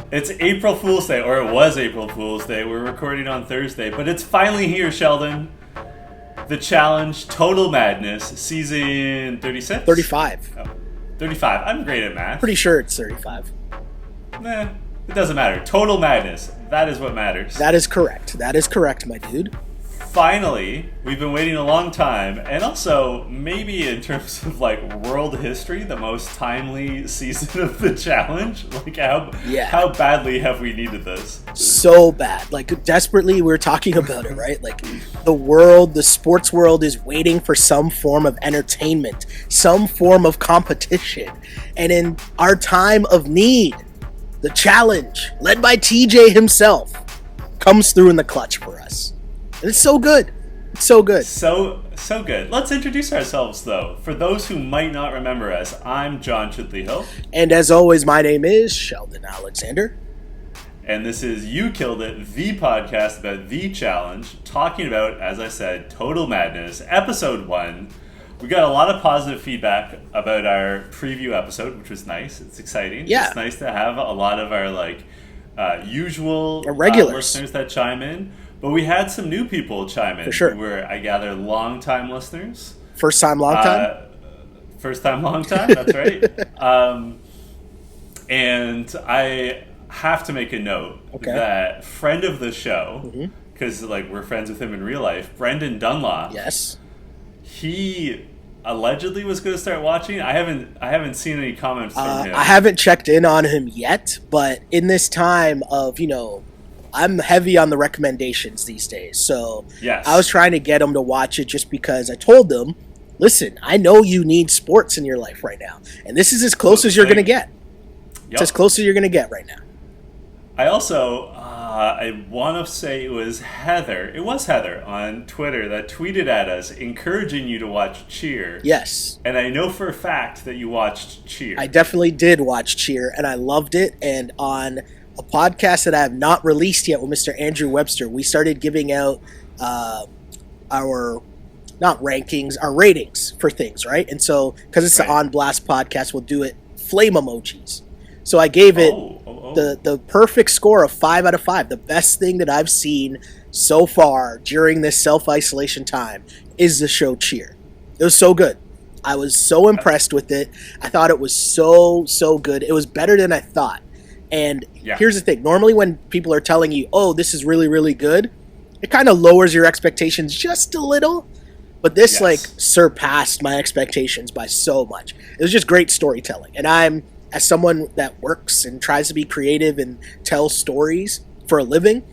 It's April Fool's Day, or it was April Fool's Day. We're recording on Thursday, but it's finally here, Sheldon. The challenge, Total Madness, season 36? 35. Oh, 35. I'm great at math. Pretty sure it's 35. Nah, it doesn't matter. Total Madness. That is what matters. That is correct. That is correct, my dude. Finally, we've been waiting a long time, and also maybe in terms of like world history, the most timely season of the challenge. Like how badly have we needed this? So bad, like desperately. We're talking about it, right? Like the sports world is waiting for some form of entertainment, some form of competition, and in our time of need, the challenge, led by TJ himself, comes through in the clutch for us. And it's so good. It's so good. So good. Let's introduce ourselves, though. For those who might not remember us, I'm John Hill. And as always, my name is Sheldon Alexander. And this is You Killed It, the podcast about the challenge, talking about, as I said, Total Madness, episode 1. We got a lot of positive feedback about our preview episode, which was nice. It's exciting. Yeah. It's nice to have a lot of our usual regulars listeners that chime in. But we had some new people chime in. For sure. Who were, I gather, long-time listeners. First time, long time? First time, long time, that's right. And I have to make a note that friend of the show, because we're friends with him in real life, Brendan Dunlop. Yes. He allegedly was going to start watching. I haven't seen any comments from him. I haven't checked in on him yet, but in this time of, I'm heavy on the recommendations these days. So yes. I was trying to get him to watch it just because I told them, listen, I know you need sports in your life right now. And this is as close as you're going to get. Yep. It's as close as you're going to get right now. I also, I want to say it was Heather on Twitter that tweeted at us encouraging you to watch Cheer. Yes. And I know for a fact that you watched Cheer. I definitely did watch Cheer, and I loved it. And on a podcast that I have not released yet with Mr. Andrew Webster, we started giving out our ratings for things, right? And so, because it's the On Blast podcast, we'll do it flame emojis. So I gave it the perfect score of 5 out of 5. The best thing that I've seen so far during this self-isolation time is the show Cheer. It was so good. I was so impressed with it. I thought it was so good. It was better than I thought. And here's the thing. Normally when people are telling you, oh, this is really, really good, it kind of lowers your expectations just a little. But this, surpassed my expectations by so much. It was just great storytelling. And I'm, as someone that works and tries to be creative and tell stories for a living,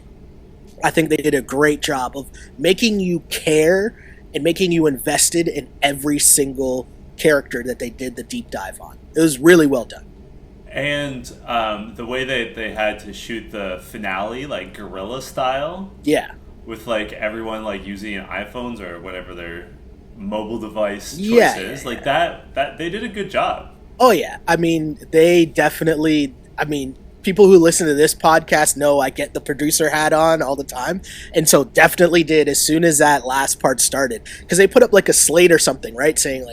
I think they did a great job of making you care and making you invested in every single character that they did the deep dive on. It was really well done. And the way that they had to shoot the finale, like guerrilla style. Yeah. With everyone using iPhones or whatever their mobile device choice is. That they did a good job. Oh yeah. I mean, they definitely, people who listen to this podcast know I get the producer hat on all the time. And so definitely did as soon as that last part started. Because they put up a slate or something, right? Saying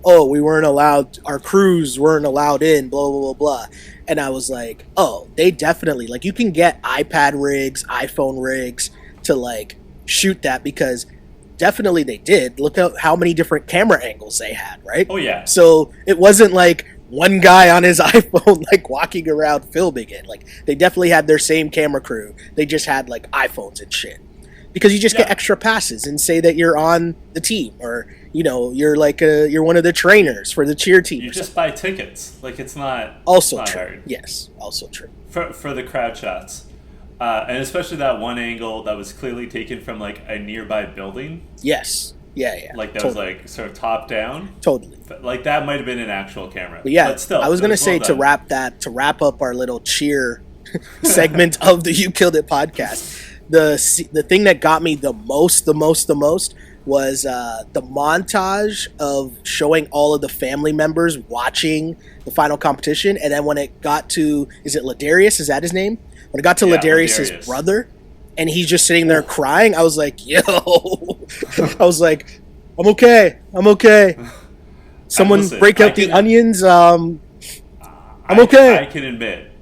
we weren't allowed, our crews weren't allowed in, blah, blah, blah, blah. And I was like, oh, they definitely, you can get iPad rigs, iPhone rigs to shoot that, because definitely they did. Look at how many different camera angles they had, right? Oh, yeah. So it wasn't one guy on his iPhone walking around filming it. They definitely had their same camera crew. They just had iPhones and shit. Because you just get extra passes and say that you're on the team, or you're you're one of the trainers for the cheer team. You just buy tickets. It's not also not true. hard. Yes, also true. For the crowd shots. And especially that one angle that was clearly taken from a nearby building. Yes. Yeah. That totally. Was sort of top down. Totally. But, that might have been an actual camera. But still, I was going to say to wrap up our little cheer segment of the You Killed It podcast. The thing that got me the most was the montage of showing all of the family members watching the final competition, and then when it got to, is it Ladarius? Is that his name? When it got to Ladarius' brother, and he's just sitting there crying, I was like, yo. I was like, I'm okay. Someone break out the onions. I'm okay. I can admit,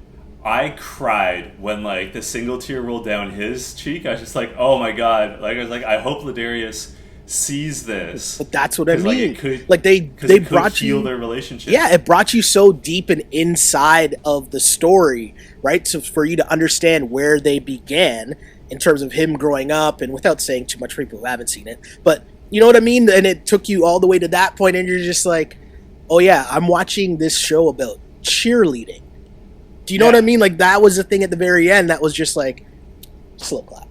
I cried when like the single tear rolled down his cheek. I was just like, oh my god! Like I was like, I hope Ladarius sees this. But that's what I mean. Like, they brought heal you their relationship. Yeah, it brought you so deep and inside of the story, right? So for you to understand where they began in terms of him growing up, and without saying too much for people who haven't seen it, but you know what I mean? And it took you all the way to that point, and you're just like, oh yeah, I'm watching this show about cheerleading. Do you know what I mean? Like, that was the thing at the very end that was just like, slow clap.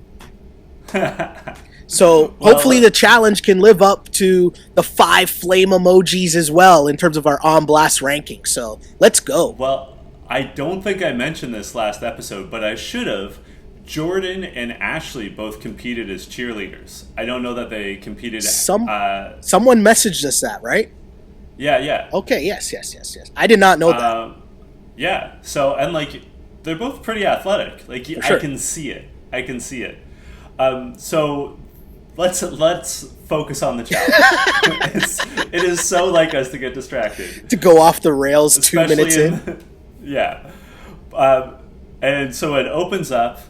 So hopefully the challenge can live up to the 5 flame emojis as well in terms of our On Blast ranking. So let's go. Well, I don't think I mentioned this last episode, but I should have. Jordan and Ashley both competed as cheerleaders. I don't know that they competed. Someone messaged us that, right? Yeah. Okay, yes. I did not know that. Yeah. So, and like, they're both pretty athletic. Like, sure. I can see it. So let's focus on the challenge. It is so like us to get distracted. To go off the rails especially 2 minutes in. Yeah. And so it opens up.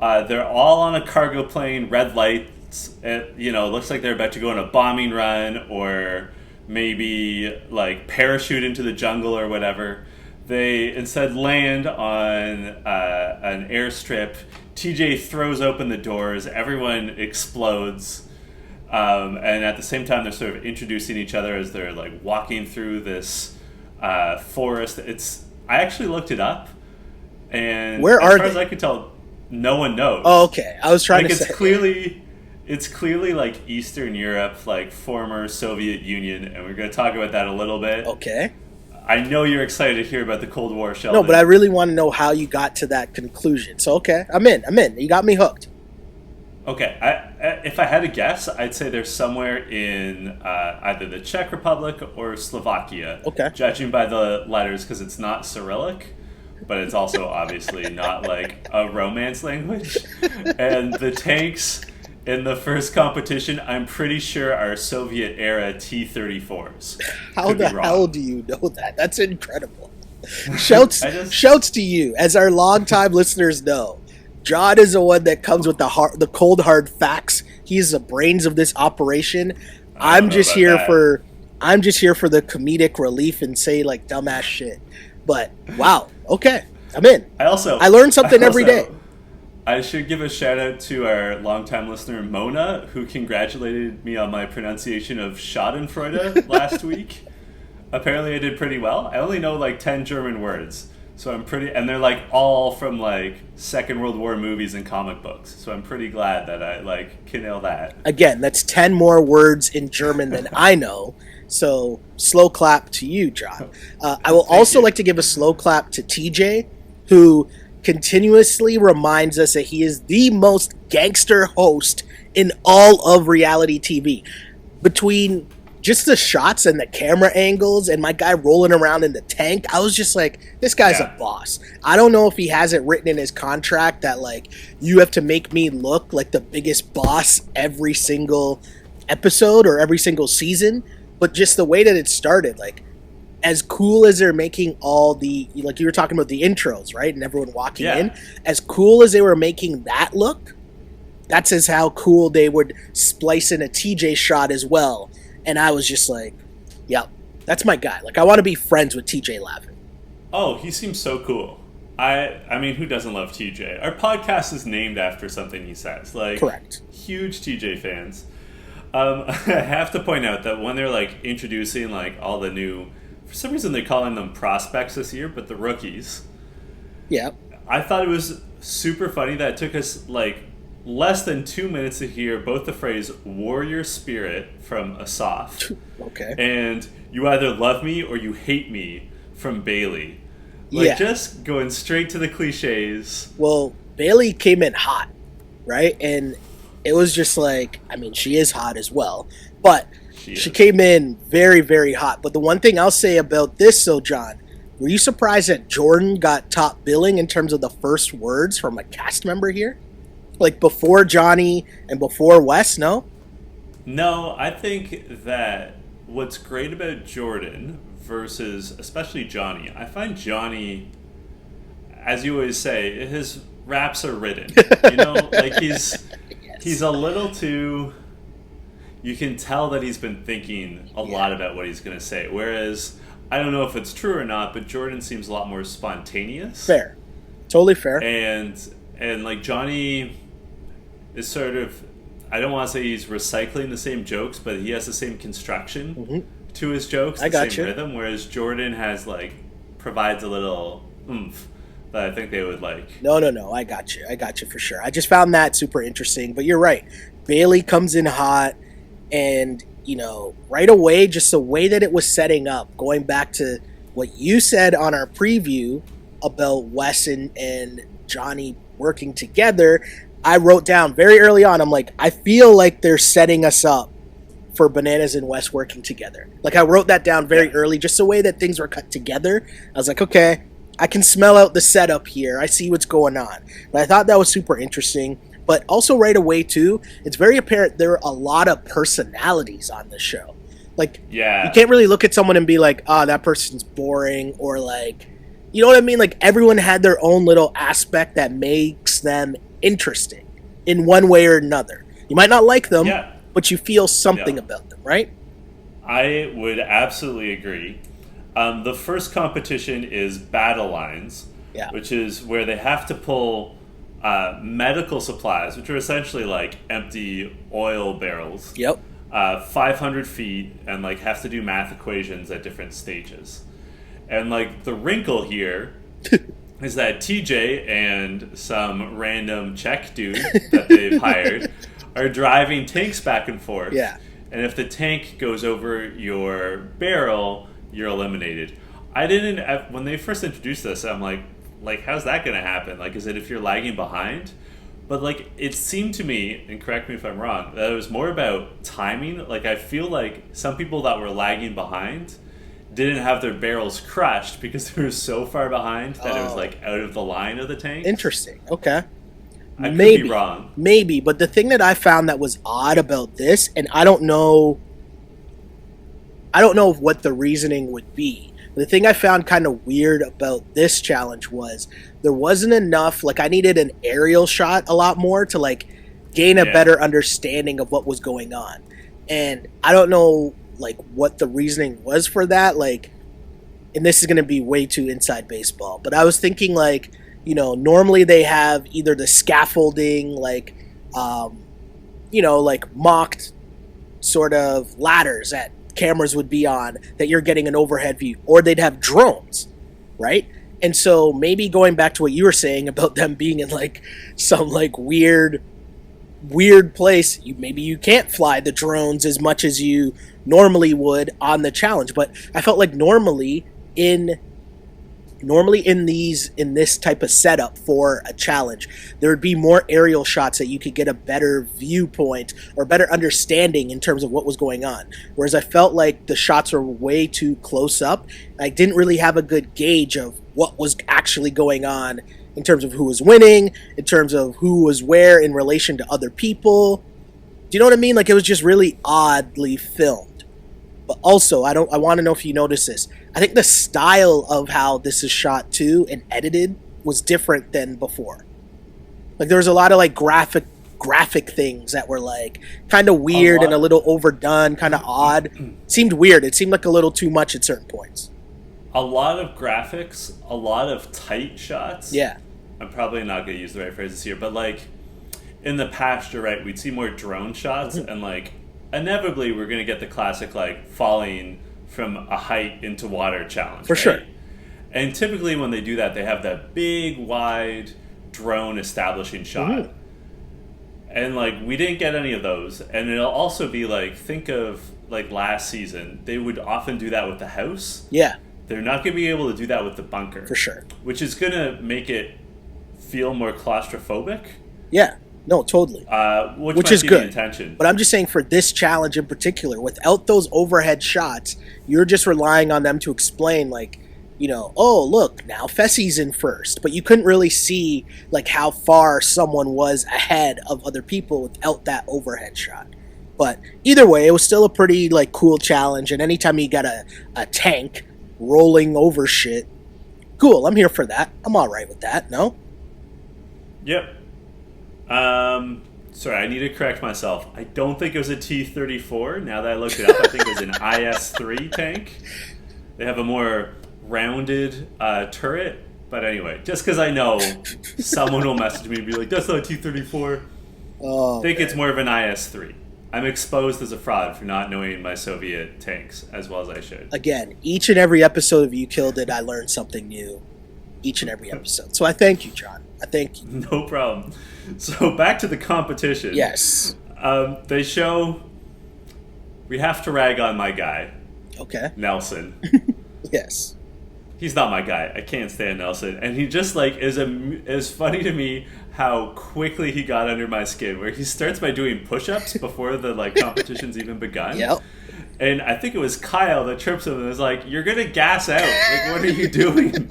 They're all on a cargo plane, red lights. It looks like they're about to go on a bombing run or maybe like parachute into the jungle or whatever. They instead land on an airstrip. TJ throws open the doors. Everyone explodes. And at the same time, they're sort of introducing each other as they're like walking through this forest. I actually looked it up. And where as are far they? as I could tell, no one knows. Oh, okay. I was trying to say. It's clearly like Eastern Europe, like former Soviet Union. And we're going to talk about that a little bit. Okay. I know you're excited to hear about the Cold War, Sheldon. No, but I really want to know how you got to that conclusion. So, okay, I'm in. You got me hooked. Okay, if I had to guess, I'd say they're somewhere in either the Czech Republic or Slovakia. Okay. Judging by the letters, because it's not Cyrillic, but it's also obviously not like a Romance language. And the tanks in the first competition, I'm pretty sure are Soviet-era T-34s. How the hell do you know that? That's incredible. Shouts to you. As our longtime listeners know, John is the one that comes with the cold hard facts. He's the brains of this operation. I'm just here for the comedic relief and say like dumbass shit. But wow, okay, I'm in. I learn something every day. I should give a shout out to our longtime listener Mona, who congratulated me on my pronunciation of Schadenfreude last week. Apparently I did pretty well. I only know like 10 German words. So I'm and they're like all from like Second World War movies and comic books. So I'm pretty glad that I like can nail that. Again, that's 10 more words in German than I know. So slow clap to you, John. I will also like to give a slow clap to TJ, who continuously reminds us that he is the most gangster host in all of reality TV. Between just the shots and the camera angles and my guy rolling around in the tank, I was just like, this guy's a boss. I don't know if he has it written in his contract that like, you have to make me look like the biggest boss every single episode or every single season, but just the way that it started, like, as cool as they're making all the, like you were talking about the intros, right? And everyone walking in, as cool as they were making that look, that's as how cool they would splice in a TJ shot as well. And I was just like, yep, that's my guy. Like, I want to be friends with TJ Lavin. Oh, he seems so cool. I mean, who doesn't love TJ? Our podcast is named after something he says. Like, correct. Huge TJ fans. I have to point out that when they're like introducing like all the new, for some reason they're calling them prospects this year, but the rookies. Yeah. I thought it was super funny that it took us like less than 2 minutes to hear both the phrase warrior spirit from Asaf. Okay. And you either love me or you hate me from Bailey. Like, just going straight to the cliches. Well, Bailey came in hot, right? And it was just like, I mean, she is hot as well. But she came in very, very hot. But the one thing I'll say about this, though, John, were you surprised that Jordan got top billing in terms of the first words from a cast member here? Like, before Johnny and before Wes, no? No, I think that what's great about Jordan versus especially Johnny, I find Johnny, as you always say, his raps are written. You know, like he's a little too. You can tell that he's been thinking a lot about what he's going to say. Whereas I don't know if it's true or not, but Jordan seems a lot more spontaneous. Fair, totally fair. And like Johnny is sort of. I don't want to say he's recycling the same jokes, but he has the same construction to his jokes, the same rhythm, whereas Jordan has, like, provides a little oomph that I think they would like. No, I got you for sure. I just found that super interesting, but you're right. Bailey comes in hot, and, you know, right away, just the way that it was setting up, going back to what you said on our preview about Wes and Johnny working together, I wrote down very early on, I'm like, I feel like they're setting us up for Bananas and Wes working together. Like, I wrote that down very early, just the way that things were cut together. I was like, okay, I can smell out the setup here. I see what's going on. But I thought that was super interesting. But also right away, too, it's very apparent there are a lot of personalities on the show. Like, you can't really look at someone and be like, oh, that person's boring, or like, you know what I mean? Like, everyone had their own little aspect that makes them interesting in one way or another. You might not like them, but you feel something about them, right? I would absolutely agree. The first competition is battle lines, which is where they have to pull medical supplies, which are essentially like empty oil barrels. 500 feet, and like have to do math equations at different stages. And like the wrinkle here is that TJ and some random Czech dude that they've hired are driving tanks back and forth. And if the tank goes over your barrel, you're eliminated. I didn't, when they first introduced this, I'm like, how's that going to happen? Like, is it if you're lagging behind? But like, it seemed to me, and correct me if I'm wrong, that it was more about timing. Like, I feel like some people that were lagging behind didn't have their barrels crushed because they were so far behind that it was like out of the line of the tank. Interesting. Okay. I could be wrong. Maybe, but the thing that I found that was odd about this, and I don't know what the reasoning would be. The thing I found kind of weird about this challenge was there wasn't enough, like I needed an aerial shot a lot more to like gain a better understanding of what was going on. And I don't know like what the reasoning was for that, like, and this is going to be way too inside baseball, but I was thinking like, you know, normally they have either the scaffolding, like, you know, like mocked sort of ladders that cameras would be on that you're getting an overhead view, or they'd have drones, right? And so maybe going back to what you were saying about them being in like some like weird place, maybe you can't fly the drones as much as you normally would on the challenge. But I felt like normally in this type of setup for a challenge, there would be more aerial shots that you could get a better viewpoint or better understanding in terms of what was going on. Whereas I felt like the shots were way too close up. I didn't really have a good gauge of what was actually going on in terms of who was winning, in terms of who was where in relation to other people. Do you know what I mean? Like, it was just really oddly filmed. But also, I want to know if you notice this. I think the style of how this is shot too and edited was different than before. Like, there was a lot of like graphic things that were like kind of weird and a little overdone, kind of odd. It seemed weird. It seemed like a little too much at certain points. A lot of graphics, a lot of tight shots. Yeah. I'm probably not going to use the right phrases here, but like in the past, you're right, we'd see more drone shots and like inevitably we're going to get the classic like falling from a height into water challenge. For sure. And typically when they do that, they have that big, wide drone establishing shot. And like we didn't get any of those. And it'll also be like, think of like last season, they would often do that with the house. Yeah. They're not going to be able to do that with the bunker. For sure. Which is going to make it feel more claustrophobic. Yeah. No, totally. Which is good. Intention. But I'm just saying for this challenge in particular, without those overhead shots, you're just relying on them to explain, like, you know, oh, look, now Fessy's in first. But you couldn't really see, like, how far someone was ahead of other people without that overhead shot. But either way, it was still a pretty, like, cool challenge. And anytime you got a tank rolling over shit, Cool, I'm here for that. I'm all right with that, no? Yep. Sorry, I need to correct myself. I don't think it was a T-34. Now that I looked it up, I think it was an IS-3 tank. They have a more rounded turret. But anyway, just because I know someone will message me and be like, that's not a T-34. I think it's more of an IS-3. I'm exposed as a fraud for not knowing my Soviet tanks as well as I should. Again, each and every episode of You Killed It, I learned something new. Each and every episode. So I thank you, John. I thank you. No problem. So back to the competition. Yes. They show we have to rag on my guy. Okay. Nelson. Yes. He's not my guy. I can't stand Nelson. And he just is funny to me how quickly he got under my skin, where he starts by doing push-ups before the competition's even begun. Yep. And I think it was Kyle that trips him and is like, you're going to gas out. What are you doing?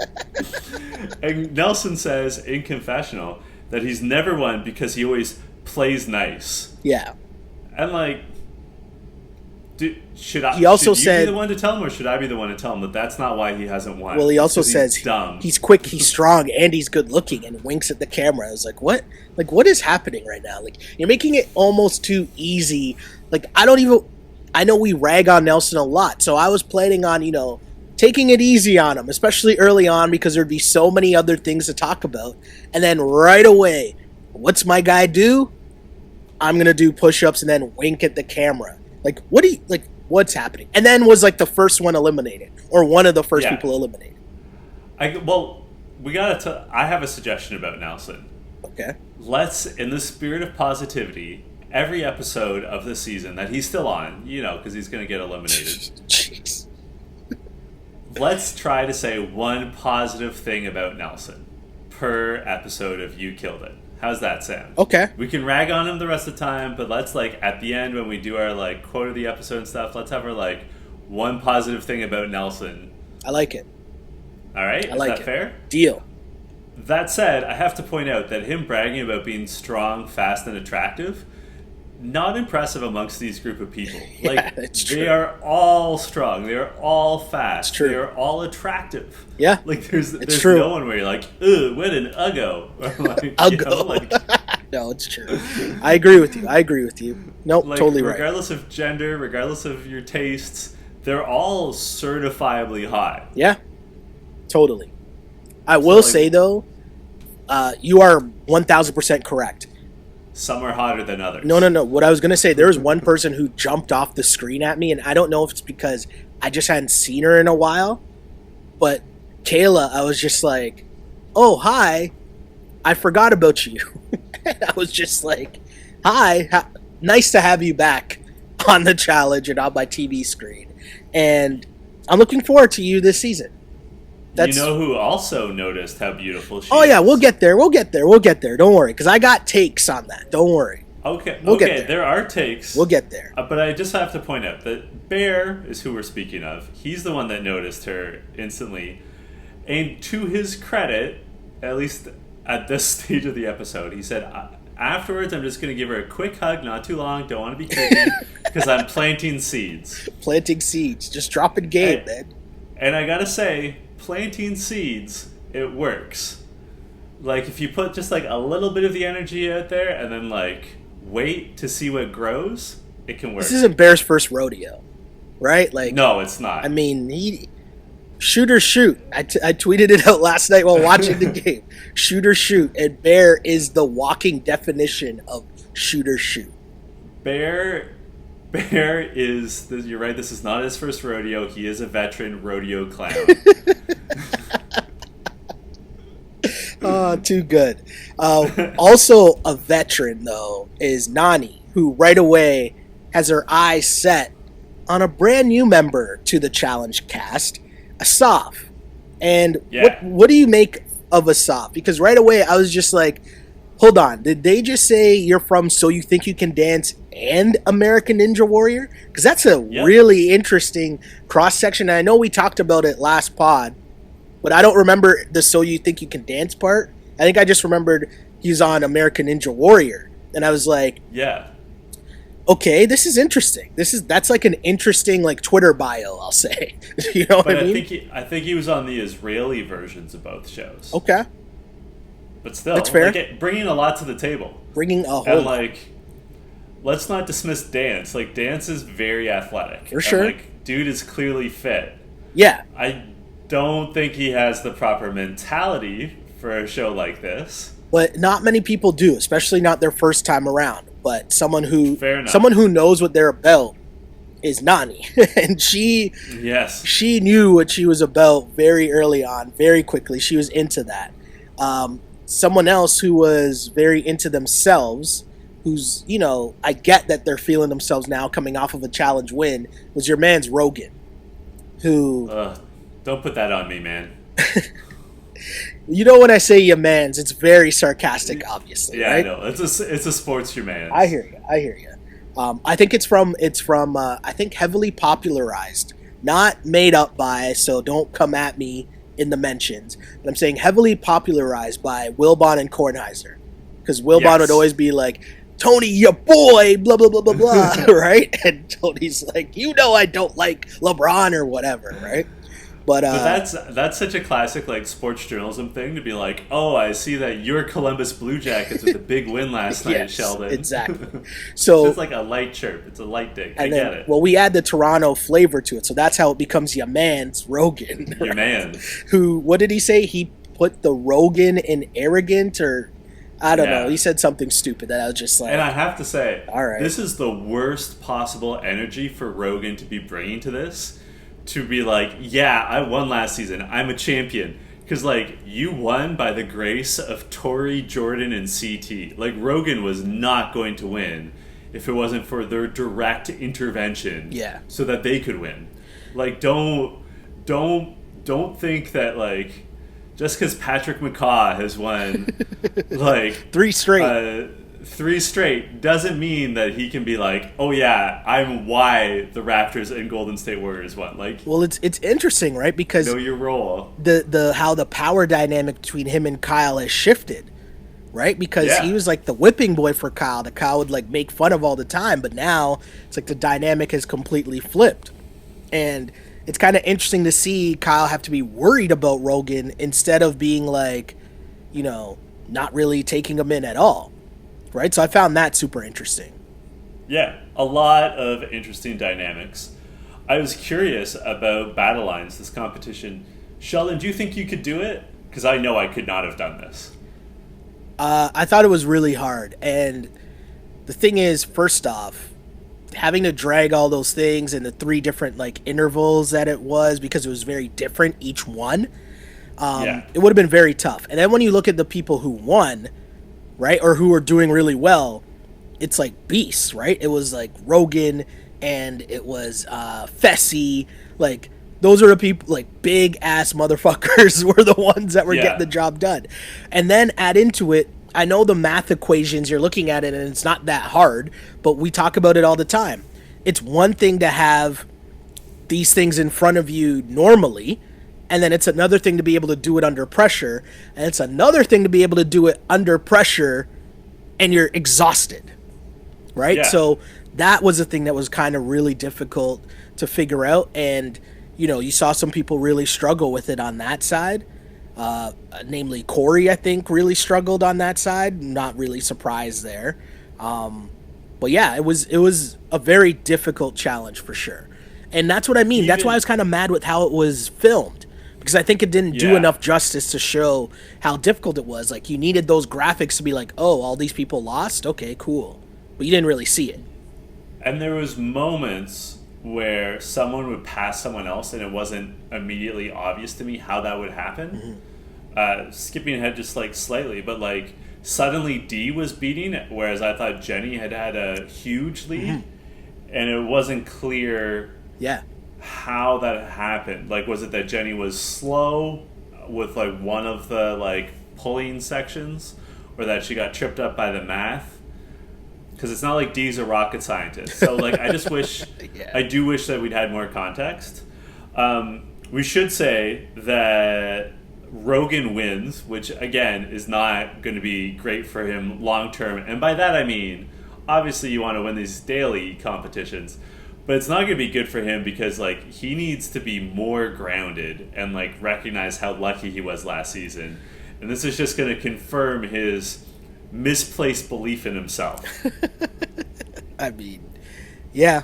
And Nelson says in confessional that he's never won because he always plays nice. Yeah. And should you be the one to tell him, or should I be the one to tell him that that's not why he hasn't won? Well, he also says he's quick, he's strong, and he's good looking, and winks at the camera. I was like, what? What is happening right now? You're making it almost too easy. I know we rag on Nelson a lot, so I was planning on, taking it easy on him, especially early on, because there'd be so many other things to talk about. And then right away, what's my guy do? I'm going to do push-ups and then wink at the camera. What's happening? And then was the first one eliminated, or one of the first people eliminated. I have a suggestion about Nelson. Okay. Let's, in the spirit of positivity, every episode of this season that he's still on, because he's going to get eliminated. Jeez. Let's try to say one positive thing about Nelson per episode of You Killed It. How's that sound? Okay. We can rag on him the rest of the time, but let's at the end when we do our quote of the episode and stuff, let's have our one positive thing about Nelson. I like it. All right? Is that fair? Deal. That said, I have to point out that him bragging about being strong, fast, and attractive, not impressive amongst these group of people. It's true. They are all strong. They are all fast. It's true. They are all attractive. Yeah. There's true. no one where you're like, ugh, what an uggo. No, it's true. I agree with you. Nope, totally right. Regardless of gender, regardless of your tastes, they're all certifiably hot. Yeah, totally. I will say, though, you are 1,000% correct. Some are hotter than others. No. What I was going to say, there was one person who jumped off the screen at me, and I don't know if it's because I just hadn't seen her in a while, but Kayla, I was just like, oh, hi, I forgot about you. And I was just like, hi, nice to have you back on the challenge and on my TV screen. And I'm looking forward to you this season. You know who also noticed how beautiful she is? Oh, yeah, we'll get there. Don't worry, because I got takes on that. Don't worry. Okay, we'll get there. There are takes. We'll get there. But I just have to point out that Bear is who we're speaking of. He's the one that noticed her instantly. And to his credit, at least at this stage of the episode, he said, afterwards, I'm just going to give her a quick hug, not too long, don't want to be creepy, because I'm planting seeds. Planting seeds. Just dropping game, man. And I got to say, planting seeds, it works. If you put just a little bit of the energy out there and then wait to see what grows, it can work. This isn't Bear's first rodeo, right? No, it's not. I mean, shoot or shoot. I tweeted it out last night while watching the game. Shoot or shoot, and Bear is the walking definition of shoot or shoot. Bear is, you're right, this is not his first rodeo. He is a veteran rodeo clown. Oh, too good. Also a veteran, though, is Nany, who right away has her eyes set on a brand new member to the challenge cast, Asaf. And what do you make of Asaf? Because right away I was just like, hold on, did they just say you're from So You Think You Can Dance and American Ninja Warrior? Because that's a really interesting cross-section. And I know we talked about it last pod, but I don't remember the So You Think You Can Dance part. I think I just remembered he's on American Ninja Warrior. And I was like, Okay, this is interesting. That's like an interesting like Twitter bio, I'll say. You know what I mean? I think he was on the Israeli versions of both shows. Okay, but still, that's fair. Like, bringing a lot to the table. Bringing a whole and lot. like, let's not dismiss Dance. Like, Dance is very athletic. For sure. And, like, dude is clearly fit. Yeah. I don't think he has the proper mentality for a show like this. But not many people do, especially not their first time around. But someone who knows what they're about is Nany, and she knew what she was about very early on, very quickly. She was into that. Someone else who was very into themselves, who's, you know, I get that they're feeling themselves now coming off of a challenge win, was your man's Rogan, who... don't put that on me, man. You know, when I say your man's, it's very sarcastic, obviously. Yeah, right? I know. It's a sports your man's. I hear you. I think it's from I think heavily popularized, not made up by, so don't come at me in the mentions. But I'm saying heavily popularized by Wilbon and Kornheiser. Because Wilbon would always be like, Tony, your boy, blah, blah, blah, blah, blah, right? And Tony's like, you know I don't like LeBron or whatever, right? But that's such a classic like sports journalism thing to be like, oh, I see that you're Columbus Blue Jackets with a big win last night, yes, Sheldon. Exactly. So it's just like a light chirp. It's a light dig. I get it. Well, we add the Toronto flavor to it, so that's how it becomes your man's Rogan. Your man. Who? What did he say? He put the Rogan in arrogant, or I don't know. He said something stupid that I was just like. And I have to say, all right, this is the worst possible energy for Rogan to be bringing to this. To be like, yeah, I won last season. I'm a champion. Because, like, you won by the grace of Tori, Jordan, and CT. Like, Rogan was not going to win if it wasn't for their direct intervention. Yeah. So that they could win. Like, don't think that, like, just because Patrick McCaw has won, like... three straight doesn't mean that he can be like, oh yeah, I'm why the Raptors and Golden State Warriors won. Like, well, it's interesting, right? Because know your role. The how the power dynamic between him and Kyle has shifted, right? Because he was like the whipping boy for Kyle that Kyle would like make fun of all the time, but now it's like the dynamic has completely flipped, and it's kind of interesting to see Kyle have to be worried about Rogan instead of being like, you know, not really taking him in at all. Right, so I found that super interesting. Yeah, a lot of interesting dynamics. I was curious about Battle Lines, this competition. Sheldon, do you think you could do it? Because I know I could not have done this. I thought it was really hard. And the thing is, first off, having to drag all those things in the 3 different like intervals that it was, because it was very different each one, it would have been very tough. And then when you look at the people who won... right, or who are doing really well, it's like beasts, right? It was like Rogan, and it was Fessy. Like, those are the people, like, big ass motherfuckers were the ones that were getting the job done. And then add into it, I know the math equations, you're looking at it and it's not that hard, but we talk about it all the time. It's one thing to have these things in front of you normally, and then it's another thing to be able to do it under pressure. And it's another thing to be able to do it under pressure and you're exhausted. Right? Yeah. So that was a thing that was kind of really difficult to figure out. And, you know, you saw some people really struggle with it on that side. Namely Corey, I think, really struggled on that side. Not really surprised there. But yeah, it was a very difficult challenge for sure. And that's what I mean. That's why I was kind of mad with how it was filmed. Because I think it didn't do enough justice to show how difficult it was. Like, you needed those graphics to be like, oh, all these people lost? Okay, cool. But you didn't really see it. And there was moments where someone would pass someone else and it wasn't immediately obvious to me how that would happen. Mm-hmm. Skipping ahead just, like, slightly. But, like, suddenly Dee was beating, whereas I thought Jenny had a huge lead. Mm-hmm. And it wasn't clear... how that happened. Like, was it that Jenny was slow with like one of the like pulling sections, or that she got tripped up by the math? Because it's not like Dee's a rocket scientist. So like, I just wish I do wish that we'd had more context. We should say that Rogan wins, which again is not going to be great for him long term, and by that I mean obviously you want to win these daily competitions, but it's not going to be good for him because like he needs to be more grounded and like recognize how lucky he was last season. And this is just going to confirm his misplaced belief in himself. I mean, yeah.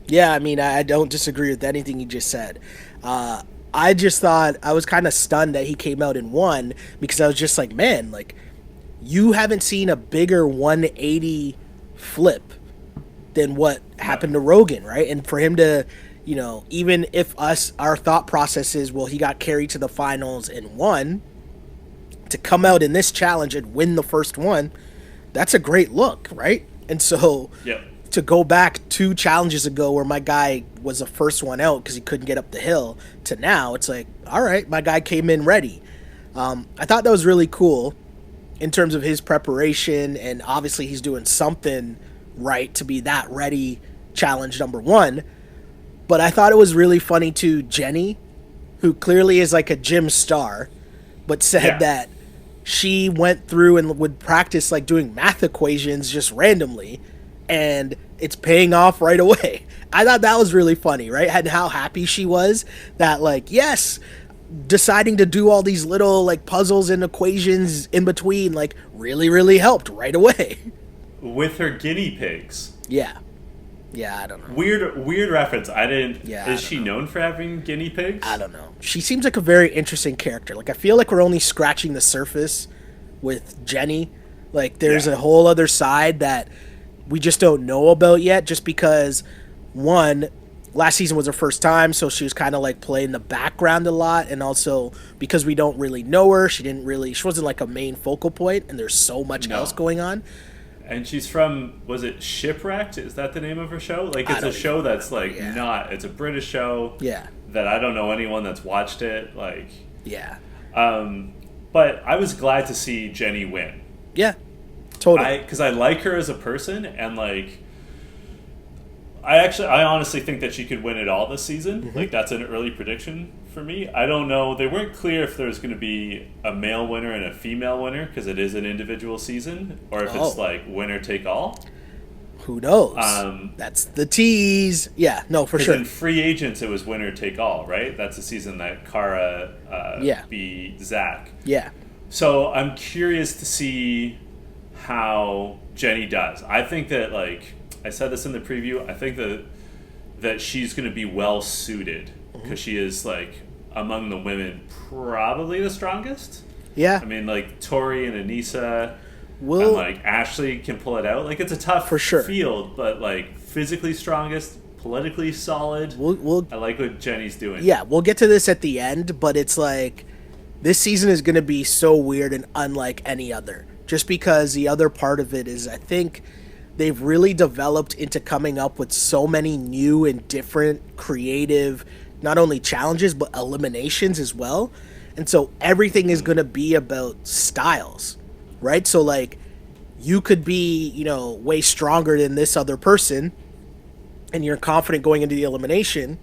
Yeah, I mean, I don't disagree with anything you just said. I just thought, I was kind of stunned that he came out and won because I was just like, man, like, you haven't seen a bigger 180 flip than what happened to Rogan, right? And for him to, you know, even if our thought process is, well, he got carried to the finals and won, to come out in this challenge and win the first one, that's a great look, right? And so to go back 2 challenges ago where my guy was the first one out because he couldn't get up the hill to now, it's like, all right, my guy came in ready. I thought that was really cool in terms of his preparation, and obviously he's doing something right to be that ready challenge number 1. But I thought it was really funny too, Jenny, who clearly is like a gym star, but said that she went through and would practice like doing math equations just randomly, and it's paying off right away. I thought that was really funny, right? And how happy she was that, like, yes, deciding to do all these little like puzzles and equations in between like really, really helped right away. With her guinea pigs. Yeah, I don't know. Weird reference. I didn't. Yeah, is she known for having guinea pigs? I don't know. She seems like a very interesting character. Like, I feel like we're only scratching the surface with Jenny. Like, there's a whole other side that we just don't know about yet, just because, one, last season was her first time, so she was kind of like playing the background a lot, and also because we don't really know her, she wasn't like a main focal point, and there's so much else going on. And she's from, was it Shipwrecked? Is that the name of her show? Like, it's a show that's like it's a British show. Yeah. That I don't know anyone that's watched it. Like. Yeah. But I was glad to see Jenny win. Yeah. Totally. Because I like her as a person, and like, I honestly think that she could win it all this season. Mm-hmm. Like, that's an early prediction for me. I don't know. They weren't clear if there's going to be a male winner and a female winner because it is an individual season, or if it's like winner take all. Who knows? That's the tease. Yeah, no, for sure. In Free Agents, it was winner take all, right? That's the season that Cara beat Zach. Yeah. So I'm curious to see how Jenny does. I think that, like, I said this in the preview, I think that she's going to be well suited because she is, like, among the women probably the strongest. Yeah. I mean, like, Tori and Anissa and, like, Ashley can pull it out. Like, it's a tough field, but, like, physically strongest, politically solid. I like what Jenny's doing. Yeah, we'll get to this at the end, but it's like, this season is going to be so weird and unlike any other. Just because the other part of it is, I think they've really developed into coming up with so many new and different creative, not only challenges, but eliminations as well. And so everything is going to be about styles, right? So, like, you could be, you know, way stronger than this other person, and you're confident going into the elimination,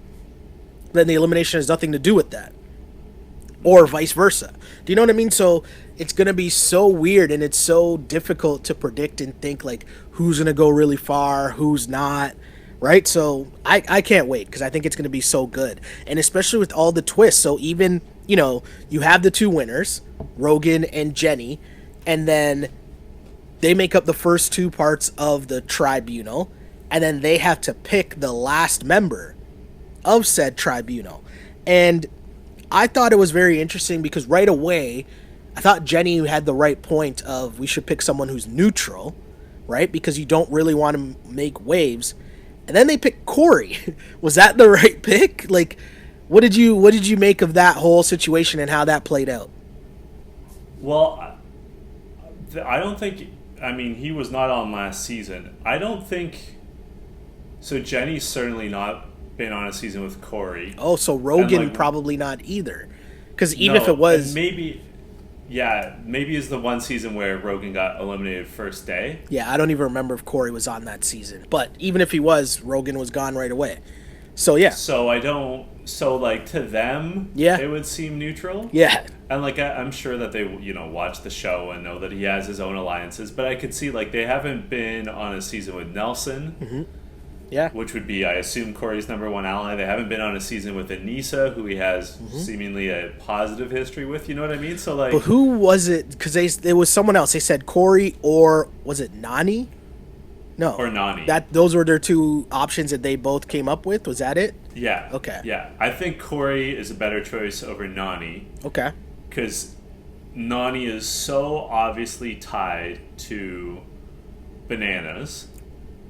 then the elimination has nothing to do with that. Or vice versa. Do you know what I mean? So it's going to be so weird, and it's so difficult to predict and think, like, who's going to go really far, who's not, right? So I can't wait, because I think it's going to be so good. And especially with all the twists. So even, you know, you have the 2 winners, Rogan and Jenny, and then they make up the first 2 parts of the tribunal, and then they have to pick the last member of said tribunal. And I thought it was very interesting because right away, I thought Jenny had the right point of we should pick someone who's neutral, right? Because you don't really want to make waves. And then they picked Corey. Was that the right pick? Like, what did you make of that whole situation and how that played out? Well, I don't think. I mean, he was not on last season. I don't think. So Jenny's certainly not been on a season with Corey. Oh, so Rogan probably not either. Because even if it was... maybe it's the one season where Rogan got eliminated first day. Yeah, I don't even remember if Corey was on that season. But even if he was, Rogan was gone right away. So, yeah. So I don't... So, like, to them, Yeah. it would seem neutral. Yeah. And, like, I'm sure that they, watch the show and know that he has his own alliances. But I could see, like, they haven't been on a season with Nelson. Mm-hmm. Yeah. Which would be, I assume, Corey's number one ally. They haven't been on a season with Anissa, who he has seemingly a positive history with. You know what I mean? So, like... But who was it? Because it was someone else. They said Corey or... Was it Nany? No. Or Nany. Those were their two options that they both came up with? Was that it? Yeah. Okay. Yeah. I think Corey is a better choice over Nany. Okay. Because Nany is so obviously tied to Bananas.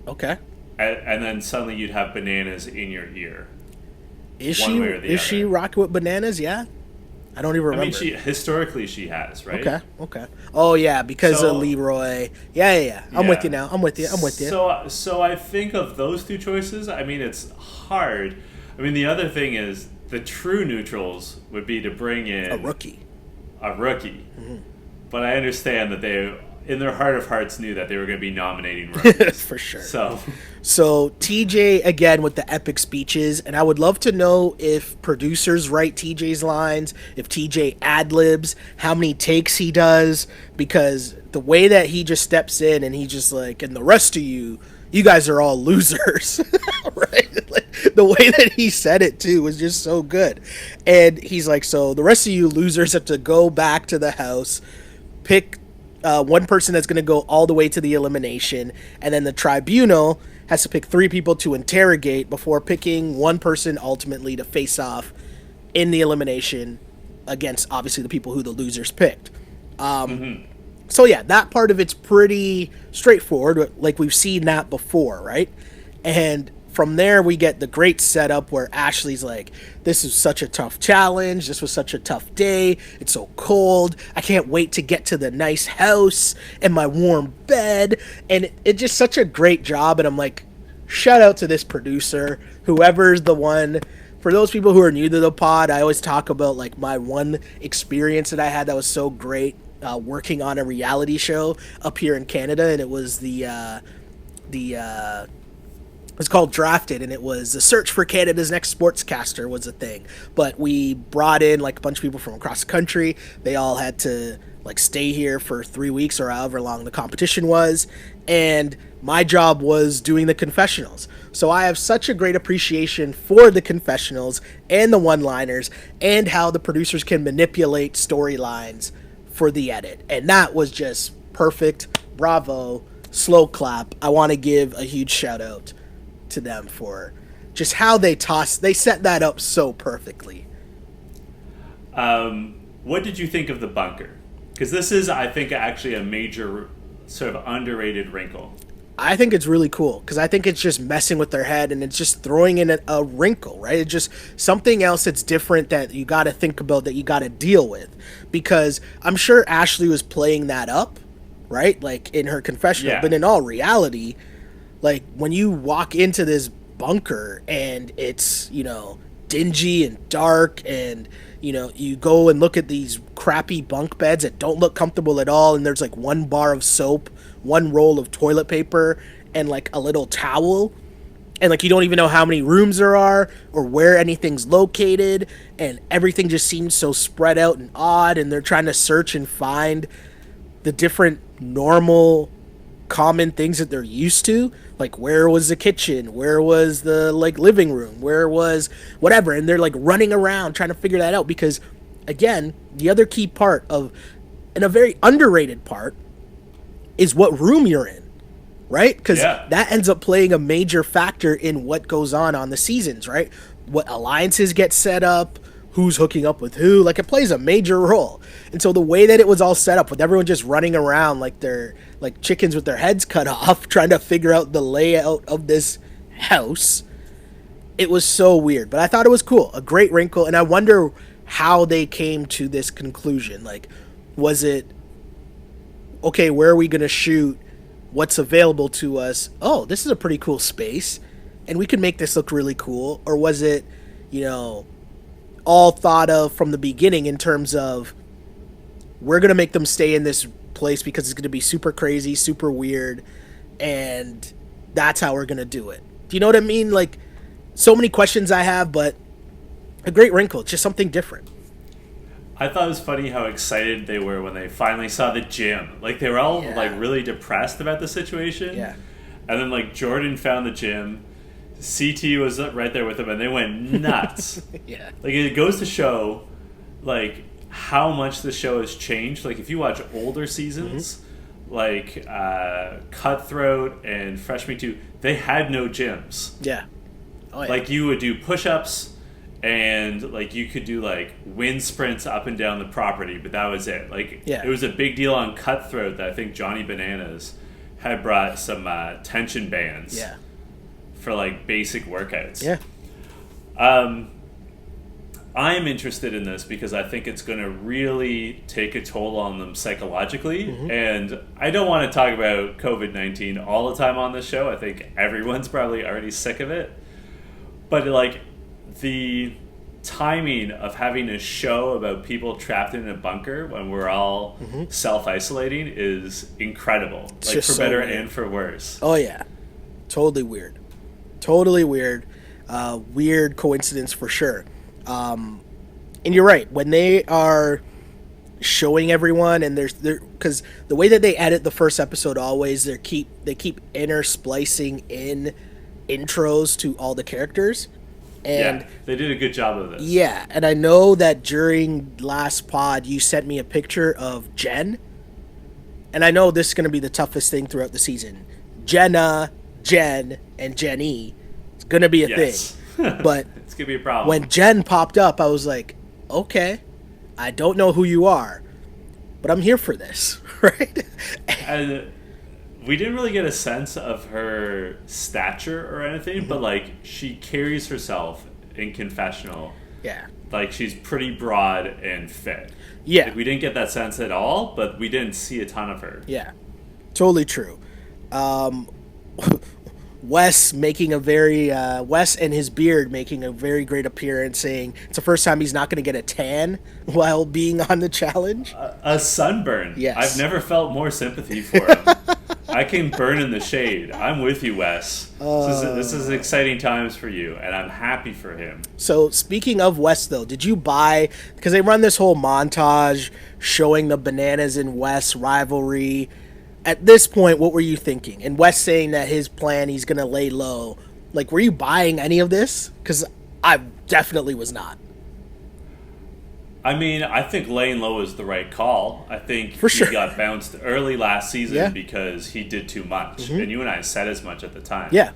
Okay. And then suddenly you'd have Bananas in your ear. Is she rocking with Bananas? Yeah. I don't even remember. I mean, historically she has, right? Okay. Oh yeah, because of Leroy. Yeah. I'm with you now. I'm with you. So I think of those two choices. I mean, it's hard. I mean, the other thing is the true neutrals would be to bring in a rookie. Mm-hmm. But I understand that they, in their heart of hearts, knew that they were going to be nominating rookies. For sure. So TJ, again, with the epic speeches, and I would love to know if producers write TJ's lines, if TJ ad-libs, how many takes he does, because the way that he just steps in and he just like, and the rest of you guys are all losers, right? Like, the way that he said it, too, was just so good. And he's like, so the rest of you losers have to go back to the house, pick one person that's going to go all the way to the elimination, and then the tribunal has to pick 3 people to interrogate before picking one person ultimately to face off in the elimination against, obviously, the people who the losers picked. So, yeah, that part of it's pretty straightforward. Like, we've seen that before, right? And from there, we get the great setup where Ashley's like, this is such a tough challenge. This was such a tough day. It's so cold. I can't wait to get to the nice house and my warm bed. And it's just such a great job. And I'm like, shout out to this producer, whoever's the one. For those people who are new to the pod, I always talk about like my one experience that I had that was so great working on a reality show up here in Canada. And it was it's called Drafted, and it was a search for Canada's next sportscaster was a thing. But we brought in like a bunch of people from across the country. They all had to like stay here for 3 weeks or however long the competition was. And my job was doing the confessionals. So I have such a great appreciation for the confessionals and the one-liners and how the producers can manipulate storylines for the edit. And that was just perfect. Bravo. Slow clap. I want to give a huge shout out to them for just how they set that up so perfectly. What did you think of the bunker? Because this is, I think, actually a major sort of underrated wrinkle. I think it's really cool because I think it's just messing with their head and it's just throwing in a wrinkle, right? It's just something else that's different that you got to think about, that you got to deal with, because I'm sure Ashley was playing that up, right? Like in her confessional, but in all reality, like when you walk into this bunker and it's, dingy and dark and, you go and look at these crappy bunk beds that don't look comfortable at all. And there's like one bar of soap, one roll of toilet paper and like a little towel. And like, you don't even know how many rooms there are or where anything's located. And everything just seems so spread out and odd. And they're trying to search and find the different normal common things that they're used to, like where was the kitchen, where was the like living room, where was whatever, and they're like running around trying to figure that out, because again, the other key part of, and a very underrated part, is what room you're in, right? Because that ends up playing a major factor in what goes on the seasons, right? What alliances get set up, who's hooking up with who, like it plays a major role. And so the way that it was all set up with everyone just running around like they're like chickens with their heads cut off trying to figure out the layout of this house, it was so weird. But I thought it was cool, a great wrinkle, and I wonder how they came to this conclusion. Like, was it, okay, where are we going to shoot? What's available to us? Oh, this is a pretty cool space, and we can make this look really cool. Or was it, all thought of from the beginning in terms of, we're going to make them stay in this place because it's going to be super crazy, super weird, and that's how we're going to do it. Do you know what I mean? Like, so many questions I have, but a great wrinkle. It's just something different. I thought it was funny how excited they were when they finally saw the gym. Like, they were all, like, really depressed about the situation. Yeah. And then, like, Jordan found the gym. CT was right there with them, and they went nuts. Yeah. Like, it goes to show, like, how much the show has changed. Like, if you watch older seasons, like Cutthroat and Fresh Meat 2, they had no gyms. Yeah. Oh, yeah. Like, you would do push-ups, and, like, you could do, like, wind sprints up and down the property, but that was it. Like, it was a big deal on Cutthroat that I think Johnny Bananas had brought some tension bands for, like, basic workouts. Yeah. I'm interested in this because I think it's going to really take a toll on them psychologically. And I don't want to talk about COVID-19 all the time on this show. I think everyone's probably already sick of it. But, like, the timing of having a show about people trapped in a bunker when we're all self-isolating is incredible. Like, for better and for worse. Oh, yeah. Totally weird. Totally weird. Weird coincidence for sure. And you're right. When they are showing everyone, and because the way that they edit the first episode, always they keep intersplicing in intros to all the characters. And they did a good job of this. Yeah, and I know that during last pod you sent me a picture of Jen, and I know this is going to be the toughest thing throughout the season. Jenna, Jen, and Jenny. It's going to be a thing. But it's going to be a problem. When Jen popped up, I was like, okay, I don't know who you are, but I'm here for this, right? And we didn't really get a sense of her stature or anything, but, like, she carries herself in confessional. Yeah. Like, she's pretty broad and fit. Yeah. Like, we didn't get that sense at all, but we didn't see a ton of her. Yeah. Totally true. Wes and his beard making a very great appearance, saying it's the first time he's not going to get a tan while being on the challenge. A sunburn. Yes. I've never felt more sympathy for him. I can burn in the shade. I'm with you, Wes. This is exciting times for you, and I'm happy for him. So, speaking of Wes, though, did you buy... Because they run this whole montage showing the Bananas and Wes rivalry. At this point, what were you thinking? And Wes saying that his plan, he's going to lay low. Like, were you buying any of this? Because I definitely was not. I mean, I think laying low is the right call. I think he got bounced early last season because he did too much. And you and I said as much at the time. Yeah.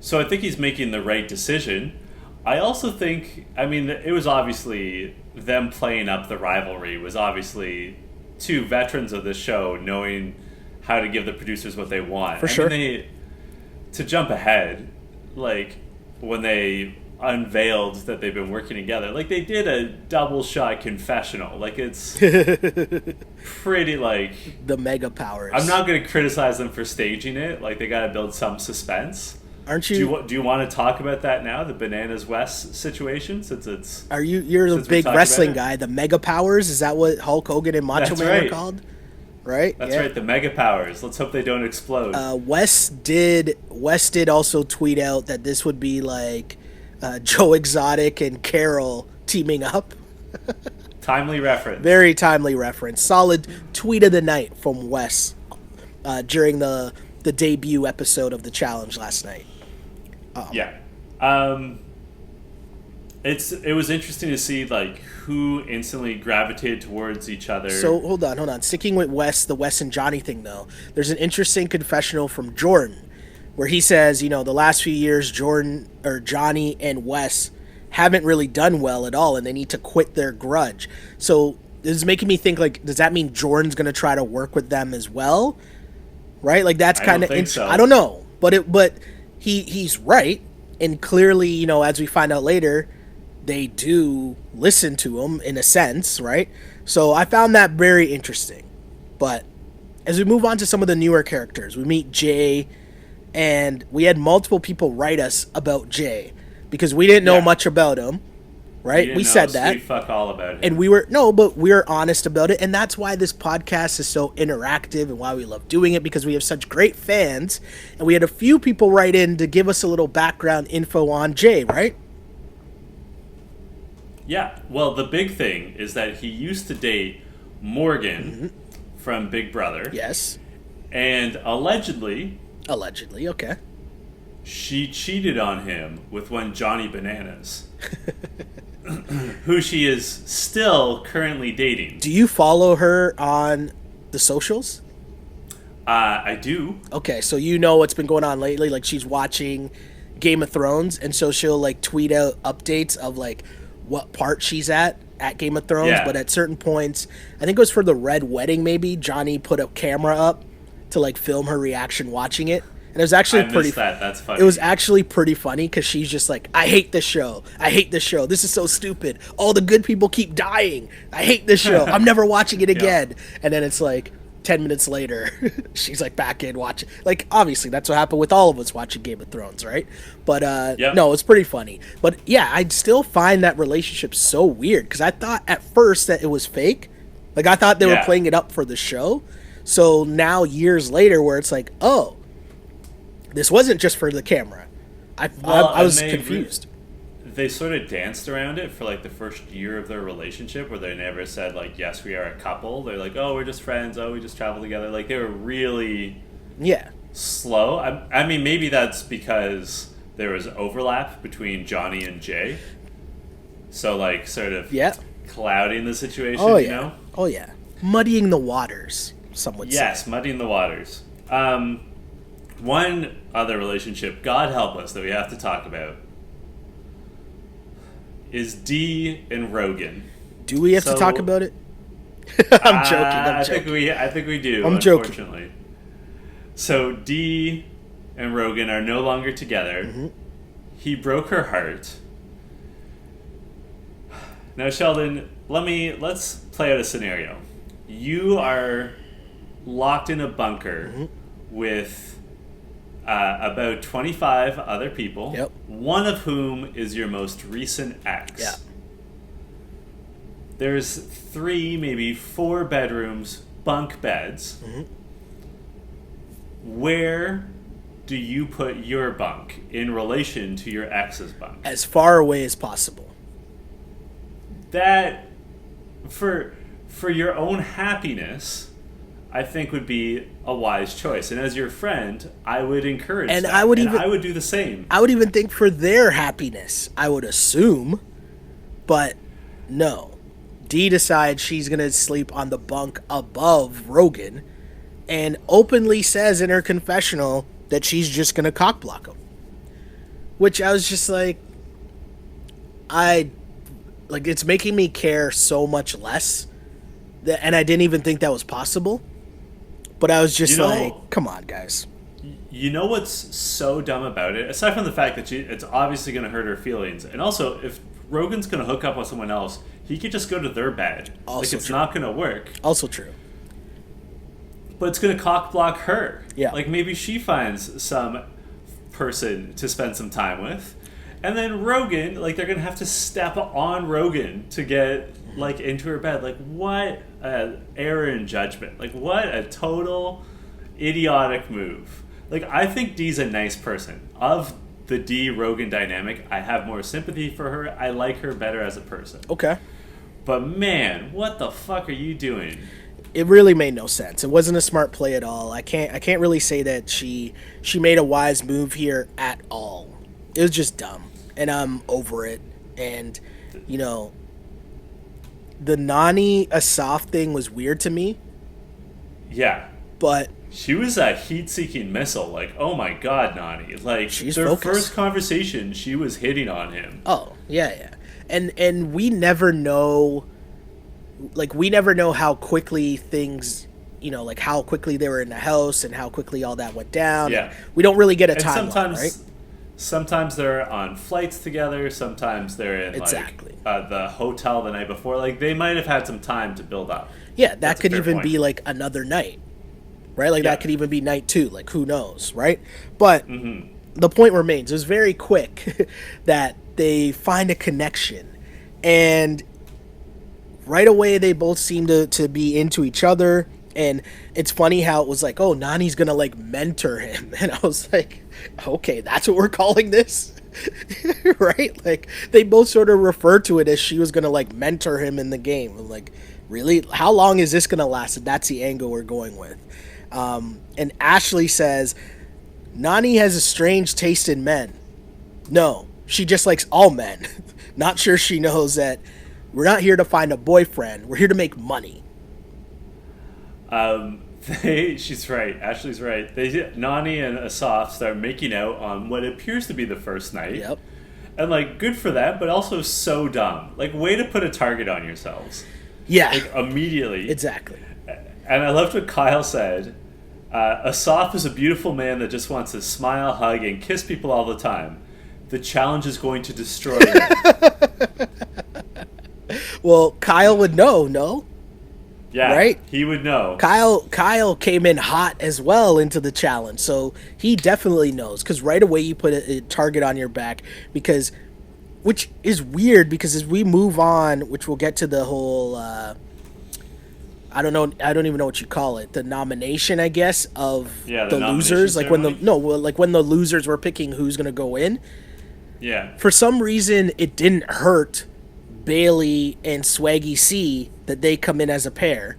So I think he's making the right decision. I also think, I mean, it was obviously them playing up the rivalry was obviously two veterans of the show knowing how to give the producers what they want. For sure. Mean, to jump ahead, like, when they unveiled that they've been working together, like, they did a double shot confessional. Like, it's pretty, like... The mega powers. I'm not going to criticize them for staging it. Like, they got to build some suspense. Aren't you... Do you want to talk about that now, the Bananas-Wes situation, since it's... You're the big wrestling guy, the mega powers? Is that what Hulk Hogan and Macho Man are called? Right? That's right, the mega powers. Let's hope they don't explode. Wes did also tweet out that this would be like Joe Exotic and Carol teaming up. Timely reference. Very timely reference. Solid tweet of the night from Wes during the debut episode of the challenge last night. It was interesting to see, like, who instantly gravitated towards each other. So hold on. Sticking with Wes, the Wes and Johnny thing, though, there's an interesting confessional from Jordan where he says, the last few years Johnny and Wes haven't really done well at all, and they need to quit their grudge. So this is making me think, like, does that mean Jordan's going to try to work with them as well? Right? Like, that's kind of... So. I don't know. But he's right. And clearly, as we find out later, they do listen to him in a sense, right? So I found that very interesting. But as we move on to some of the newer characters, we meet Jay, and we had multiple people write us about Jay because we didn't know much about him, right? We said that. Fuck all about him. And we're honest about it, and that's why this podcast is so interactive and why we love doing it, because we have such great fans, and we had a few people write in to give us a little background info on Jay, right? Yeah, well, the big thing is that he used to date Morgan from Big Brother. Yes. And allegedly, okay, she cheated on him with one Johnny Bananas, who she is still currently dating. Do you follow her on the socials? I do. Okay, so you know what's been going on lately. Like, she's watching Game of Thrones, and so she'll, like, tweet out updates of, like, what part she's at Game of Thrones. But at certain points, I think it was for the Red Wedding, maybe, Johnny put a camera up to, like, film her reaction watching it. And it was actually That's funny. It was actually pretty funny because she's just like, I hate this show. This is so stupid. All the good people keep dying. I hate this show. I'm never watching it again. And then it's like 10 minutes later, she's like back in watching. Like, obviously, that's what happened with all of us watching Game of Thrones, right? But no, it's pretty funny. But yeah, I'd still find that relationship so weird because I thought at first that it was fake. Like, I thought they were playing it up for the show. So now, years later, where it's like, oh, this wasn't just for the camera. I was confused. They sort of danced around it for like the first year of their relationship, where they never said like, yes, we are a couple. They're like, oh, we're just friends. Oh, we just travel together. Like, they were really slow. I mean, maybe that's because there was overlap between Johnny and Jay. So, like, sort of clouding the situation, you know? Oh, yeah. Muddying the waters, some would say. Yes, muddying the waters. One other relationship, God help us, that we have to talk about is Dee and Rogan. Do we have to talk about it? I'm joking. I think we do. I'm unfortunately. Joking. So Dee and Rogan are no longer together. He broke her heart. Now, Sheldon, let's play out a scenario. You are locked in a bunker with about 25 other people, one of whom is your most recent ex. Yeah. There's 3, maybe 4 bedrooms, bunk beds. Where do you put your bunk in relation to your ex's bunk? As far away as possible. That, for your own happiness, I think would be a wise choice. And as your friend, I would encourage that. I would do the same. I would even think for their happiness, I would assume. But no. Dee decides she's going to sleep on the bunk above Rogan and openly says in her confessional that she's just going to cockblock him. Which I was just like, it's making me care so much less. And I didn't even think that was possible. But I was just come on, guys. You know what's so dumb about it? Aside from the fact that it's obviously going to hurt her feelings. And also, if Rogan's going to hook up with someone else, he could just go to their bed. Also it's not going to work. Also true. But it's going to cock block her. Yeah. Like, maybe she finds some person to spend some time with. And then Rogan, like, they're going to have to step on Rogan to get, like, into her bed. Like, what an error in judgment. Like, what a total idiotic move. Like, I think Dee's a nice person. Of the Dee-Rogan dynamic, I have more sympathy for her. I like her better as a person. Okay. But, man, what the fuck are you doing? It really made no sense. It wasn't a smart play at all. I can't really say that she made a wise move here at all. It was just dumb. And I'm over it. And, you know, the Nany Asaf thing was weird to me. Yeah. But she was a heat-seeking missile. Like, oh my god, Nany. Like, their first conversation, she was hitting on him. Oh, yeah. And we never know, like, how quickly things, you know, like how quickly they were in the house and how quickly all that went down. Yeah. We don't really get a timeline, right? Sometimes they're on flights together. Sometimes they're in the hotel the night before. Like, they might have had some time to build up. Yeah, that could even be like another night, right? Like that could even be night 2. Like, who knows, right? But the point remains: it was very quick that they find a connection, and right away they both seem to be into each other. And it's funny how it was like, oh, Nany's gonna like mentor him, and I was like, okay, that's what we're calling this. Right? Like, they both sort of refer to it as she was going to, like, mentor him in the game. I'm like, really? How long is this going to last? And that's the angle we're going with. And Ashley says, Nany has a strange taste in men. No, she just likes all men. Not sure she knows that we're not here to find a boyfriend. We're here to make money. She's right. Ashley's right. Nany and Asaf start making out on what appears to be the first night. Yep. And, like, good for them, but also so dumb. Like, way to put a target on yourselves. Yeah. Like, immediately. Exactly. And I loved what Kyle said. Asaf is a beautiful man that just wants to smile, hug, and kiss people all the time. The challenge is going to destroy him. Well, Kyle would know, no? Yeah, right? He would know. Kyle came in hot as well into the challenge, so he definitely knows. Because right away you put a target on your back, which is weird. Because as we move on, which we'll get to the whole, I don't even know what you call it, the nomination, I guess, of the losers. Like when the losers were picking who's gonna go in. Yeah. For some reason, it didn't hurt Bailey and Swaggy C that they come in as a pair.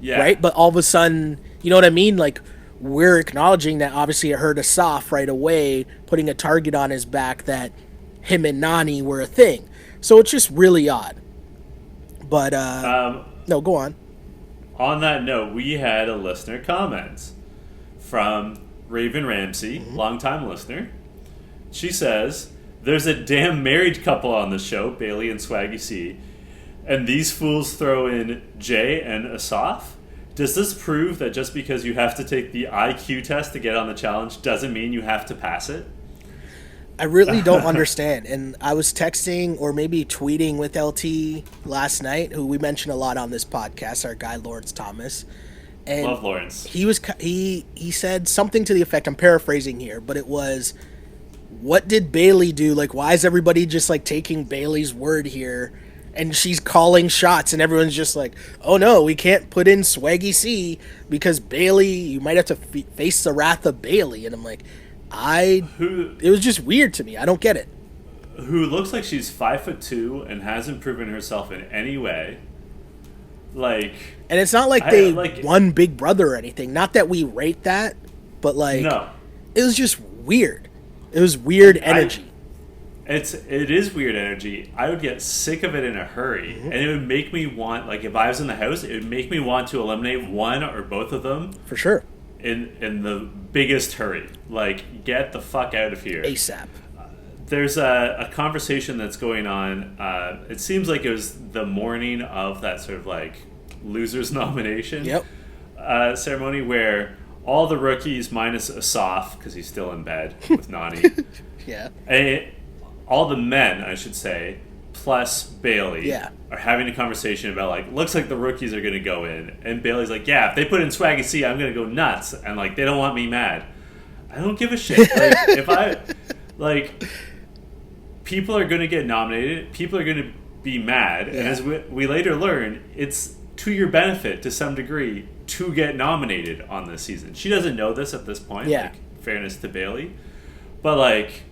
Yeah. Right? But all of a sudden, you know what I mean? Like, we're acknowledging that obviously it hurt Asaf right away, putting a target on his back that him and Nany were a thing. So it's just really odd. But, no, go on. On that note, we had a listener comment from Raven Ramsey, longtime listener. She says, there's a damn married couple on the show, Bailey and Swaggy C, and these fools throw in Jay and Asaf? Does this prove that just because you have to take the IQ test to get on the challenge doesn't mean you have to pass it? I really don't understand. And I was texting or maybe tweeting with LT last night, who we mention a lot on this podcast, our guy Lawrence Thomas. And love Lawrence. He said something to the effect, I'm paraphrasing here, but it was, what did Bailey do? Like, why is everybody just, like, taking Bailey's word here? And she's calling shots, and everyone's just like, oh, no, we can't put in Swaggy C because Bailey, you might have to face the wrath of Bailey. And I'm like, it was just weird to me. I don't get it. Who looks like she's 5'2" and hasn't proven herself in any way. Like, and it's not like they won Big Brother or anything. Not that we rate that, but, like, no. It was just weird. It was weird energy. It is weird energy. I would get sick of it in a hurry, and it would make me want, like, if I was in the house, it would make me want to eliminate one or both of them. For sure. In the biggest hurry. Like, get the fuck out of here. ASAP. There's a conversation that's going on. It seems like it was the morning of that sort of, like, losers nomination ceremony where all the rookies minus Asaf, because he's still in bed with Nany. Yeah. All the men, I should say, plus Bailey, are having a conversation about, like, looks like the rookies are going to go in. And Bailey's like, yeah, if they put in Swaggy C, I'm going to go nuts. And, like, they don't want me mad. I don't give a shit. Like, people are going to get nominated. People are going to be mad. Yeah. And as we later learn, it's to your benefit, to some degree, to get nominated on this season. She doesn't know this at this point. Yeah. Like, fairness to Bailey. But, like,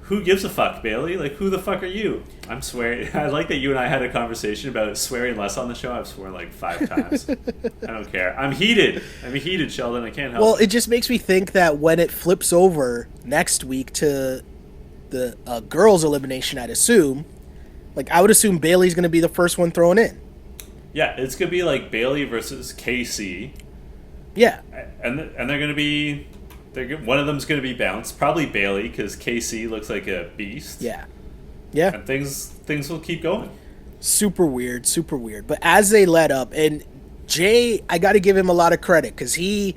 who gives a fuck, Bailey? Like, who the fuck are you? I'm swearing. I like that you and I had a conversation about swearing less on the show. I've sworn like 5 times. I don't care. I'm heated, Sheldon. I can't help it. Well, it just makes me think that when it flips over next week to the girls' elimination, I'd assume, like, I would assume Bailey's going to be the first one thrown in. Yeah, it's going to be like Bailey versus KC. Yeah. And they're going to be... one of them's going to be bounced. Probably Bailey, because KC looks like a beast. Yeah. Yeah. And things will keep going. Super weird, super weird. But as they let up, and Jay, I got to give him a lot of credit, because he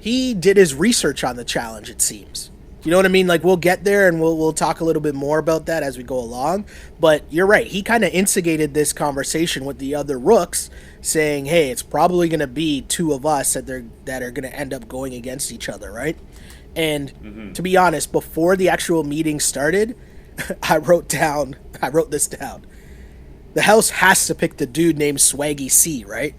did his research on the challenge, it seems. You know what I mean? Like, we'll get there, and we'll talk a little bit more about that as we go along. But you're right. He kind of instigated this conversation with the other rooks, saying, hey, it's probably going to be 2 of us that are going to end up going against each other, right? And to be honest, before the actual meeting started, I wrote this down. The house has to pick the dude named Swaggy C, right?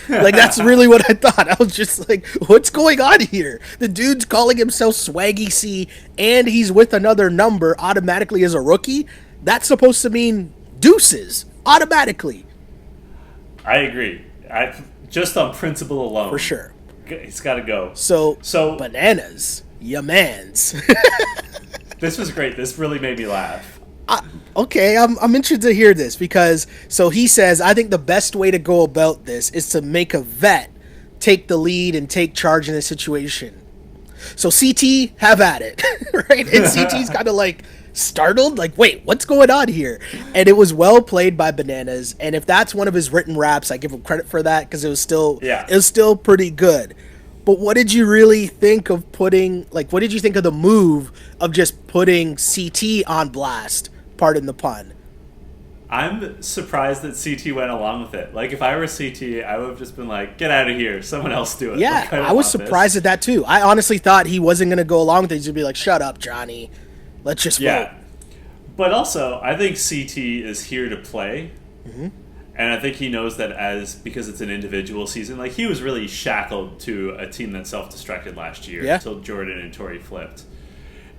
Like, that's really what I thought. I was just like, what's going on here? The dude's calling himself Swaggy C, and he's with another number automatically as a rookie. That's supposed to mean deuces, automatically. I agree. Just on principle alone. For sure. It's got to go. So Bananas, ya mans. This was great. This really made me laugh. Okay, I'm interested to hear this because, so he says, I think the best way to go about this is to make a vet take the lead and take charge in a situation. So CT, have at it, right? And CT's kind of like startled, like, wait, what's going on here? And it was well played by Bananas, and if that's one of his written raps, I give him credit for that because it was still pretty good. But what did you really think of what did you think of the move of just putting CT on blast? Pardon the pun. I'm surprised that CT went along with it. Like, if I were CT, I would have just been like, get out of here. Someone else do it. Yeah, like, I was surprised at that too. I honestly thought he wasn't going to go along with it. He'd just be like, shut up, Johnny. Let's just vote. But also, I think CT is here to play. Mm-hmm. And I think he knows that because it's an individual season, like, he was really shackled to a team that self-destructed last year until Jordan and Tori flipped.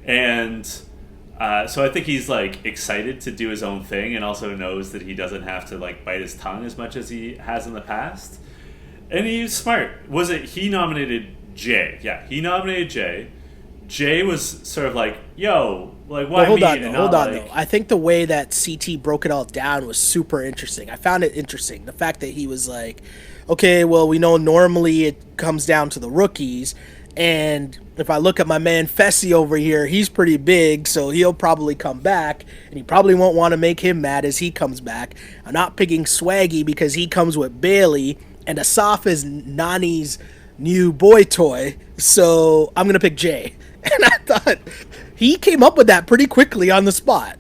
And so I think he's, like, excited to do his own thing and also knows that he doesn't have to, like, bite his tongue as much as he has in the past. And he's smart. He nominated Jay. Yeah, he nominated Jay. Jay was sort of like, yo, like, why me? Hold on, though. I think the way that CT broke it all down was super interesting. I found it interesting. The fact that he was like, okay, well, we know normally it comes down to the rookies, and if I look at my man Fessy over here, he's pretty big, so he'll probably come back, and he probably won't want to make him mad as he comes back. I'm not picking Swaggy because he comes with Bailey, and Asaf is Nany's new boy toy, so I'm going to pick Jay. And I thought he came up with that pretty quickly on the spot.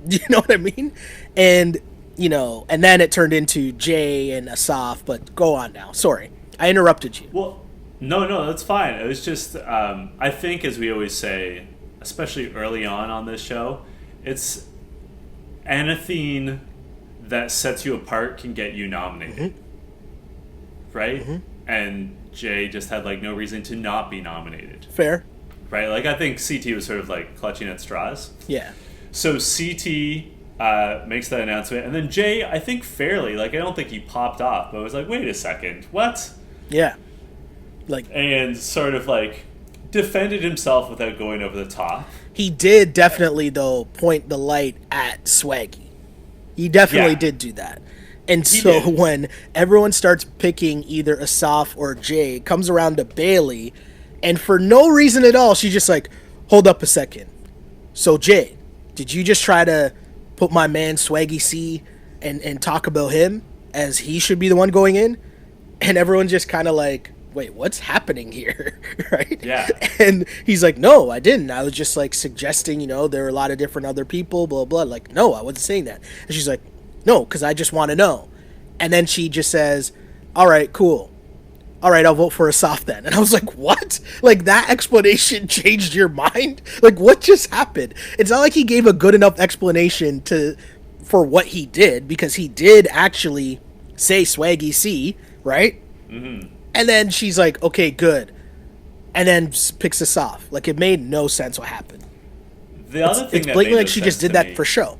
You know what I mean? And, and then it turned into Jay and Asaf, but go on now. Sorry, I interrupted you. Well, no, that's fine. It was just, I think, as we always say, especially early on this show, it's anything that sets you apart can get you nominated. Mm-hmm. Right? Mm-hmm. And Jay just had, like, no reason to not be nominated. Fair. Right? Like, I think CT was sort of, like, clutching at straws. Yeah. So CT makes that announcement. And then Jay, I think fairly, like, I don't think he popped off, but I was like, wait a second, what? Yeah. And sort of, like, defended himself without going over the top. He did definitely, though, point the light at Swaggy. He definitely did do that. And so when everyone starts picking either Asaf or Jay, it comes around to Bailey, and for no reason at all, she's just like, hold up a second. So, Jay, did you just try to put my man Swaggy C and talk about him as he should be the one going in? And everyone's just kind of like, wait, what's happening here? Right? Yeah. And he's like, no, I didn't. I was just, like, suggesting, there are a lot of different other people, blah, blah. Like, no, I wasn't saying that. And she's like, no, because I just want to know. And then she just says, all right, cool. All right, I'll vote for Asaf then. And I was like, what? Like, that explanation changed your mind? Like, what just happened? It's not like he gave a good enough explanation for what he did, because he did actually say Swaggy C, right? Mm-hmm. And then she's like, okay, good. And then picks Asaf. Like, it made no sense what happened. It's blatantly like she just did that for show.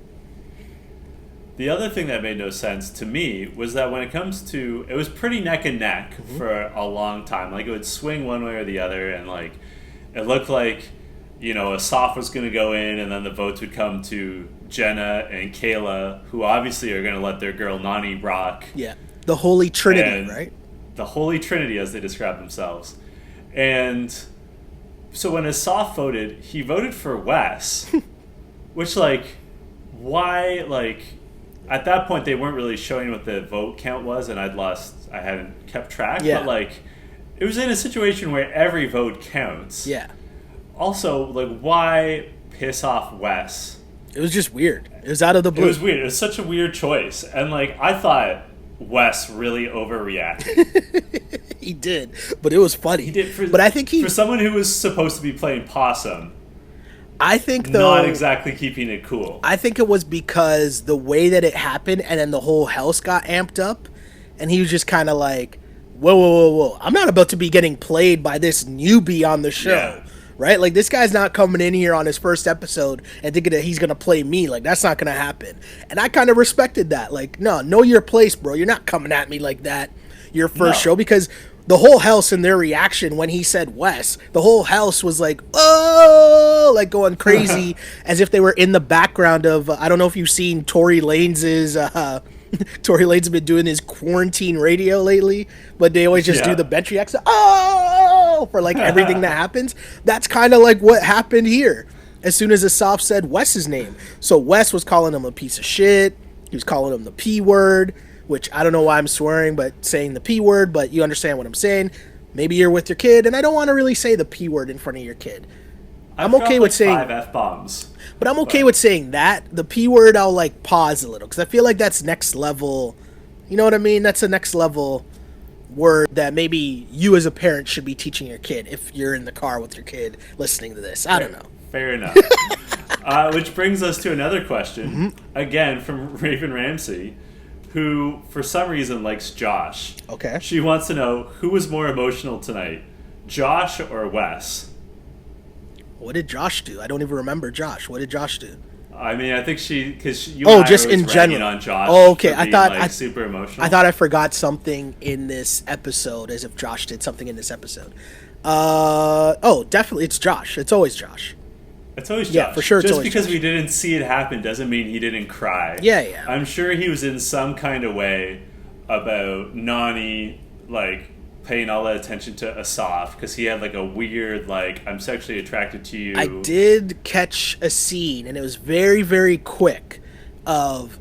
The other thing that made no sense to me was that when it comes to, it was pretty neck and neck for a long time. Like, it would swing one way or the other, and, like, it looked like, Asaf was going to go in, and then the votes would come to Jenna and Kayla, who obviously are going to let their girl Nany rock. Yeah, the Holy Trinity, right? The Holy Trinity, as they describe themselves. And so when Asaf voted, he voted for Wes, which, like, why, like... At that point, they weren't really showing what the vote count was, and I hadn't kept track. Yeah. But, like, it was in a situation where every vote counts. Yeah. Also, like, why piss off Wes? It was just weird. It was out of the blue. It was weird. It was such a weird choice. And, like, I thought Wes really overreacted. He did, but it was funny. He did. But I think for someone who was supposed to be playing possum... I think, though, not exactly keeping it cool. I think it was because the way that it happened, and then the whole house got amped up, and he was just kind of like, whoa. I'm not about to be getting played by this newbie on the show. Yeah. Right? Like, this guy's not coming in here on his first episode and thinking that he's going to play me. Like, that's not going to happen. And I kind of respected that. Like, no, know your place, bro. You're not coming at me like that your first show, because the whole house and their reaction when he said Wes, the whole house was like, oh, like going crazy as if they were in the background of, I don't know if you've seen Tory Lanez's, Tory Lanez been doing his quarantine radio lately, but they always just do the bench reaction, oh, for like everything that happens. That's kind of like what happened here as soon as Asaf said Wes's name. So Wes was calling him a piece of shit. He was calling him the P word, which I don't know why I'm swearing, but saying the P word, but you understand what I'm saying. Maybe you're with your kid, and I don't want to really say the P word in front of your kid. I'm okay with saying 5 F-bombs. But I'm okay with saying that. The P word, I'll like pause a little, because I feel like that's next level. You know what I mean? That's a next level word that maybe you as a parent should be teaching your kid if you're in the car with your kid listening to this. I don't know. Fair enough. Which brings us to another question, again from Raven Ramsey, who for some reason likes Josh. Okay. She wants to know, who was more emotional tonight, Josh or Wes? What did Josh do? I don't even remember Josh. What did Josh do? I mean, I think because you and I just were in general on Josh. Oh, okay. I thought super emotional. I thought I forgot something in this episode, as if Josh did something in this episode. Definitely, it's Josh. It's always Josh. It's always Josh. Yeah, for sure. Just because we didn't see it happen doesn't mean he didn't cry. Yeah. I'm sure he was in some kind of way about Nany, like, paying all that attention to Asaf, because he had like a weird, like, I'm sexually attracted to you. I did catch a scene, and it was very, very quick, of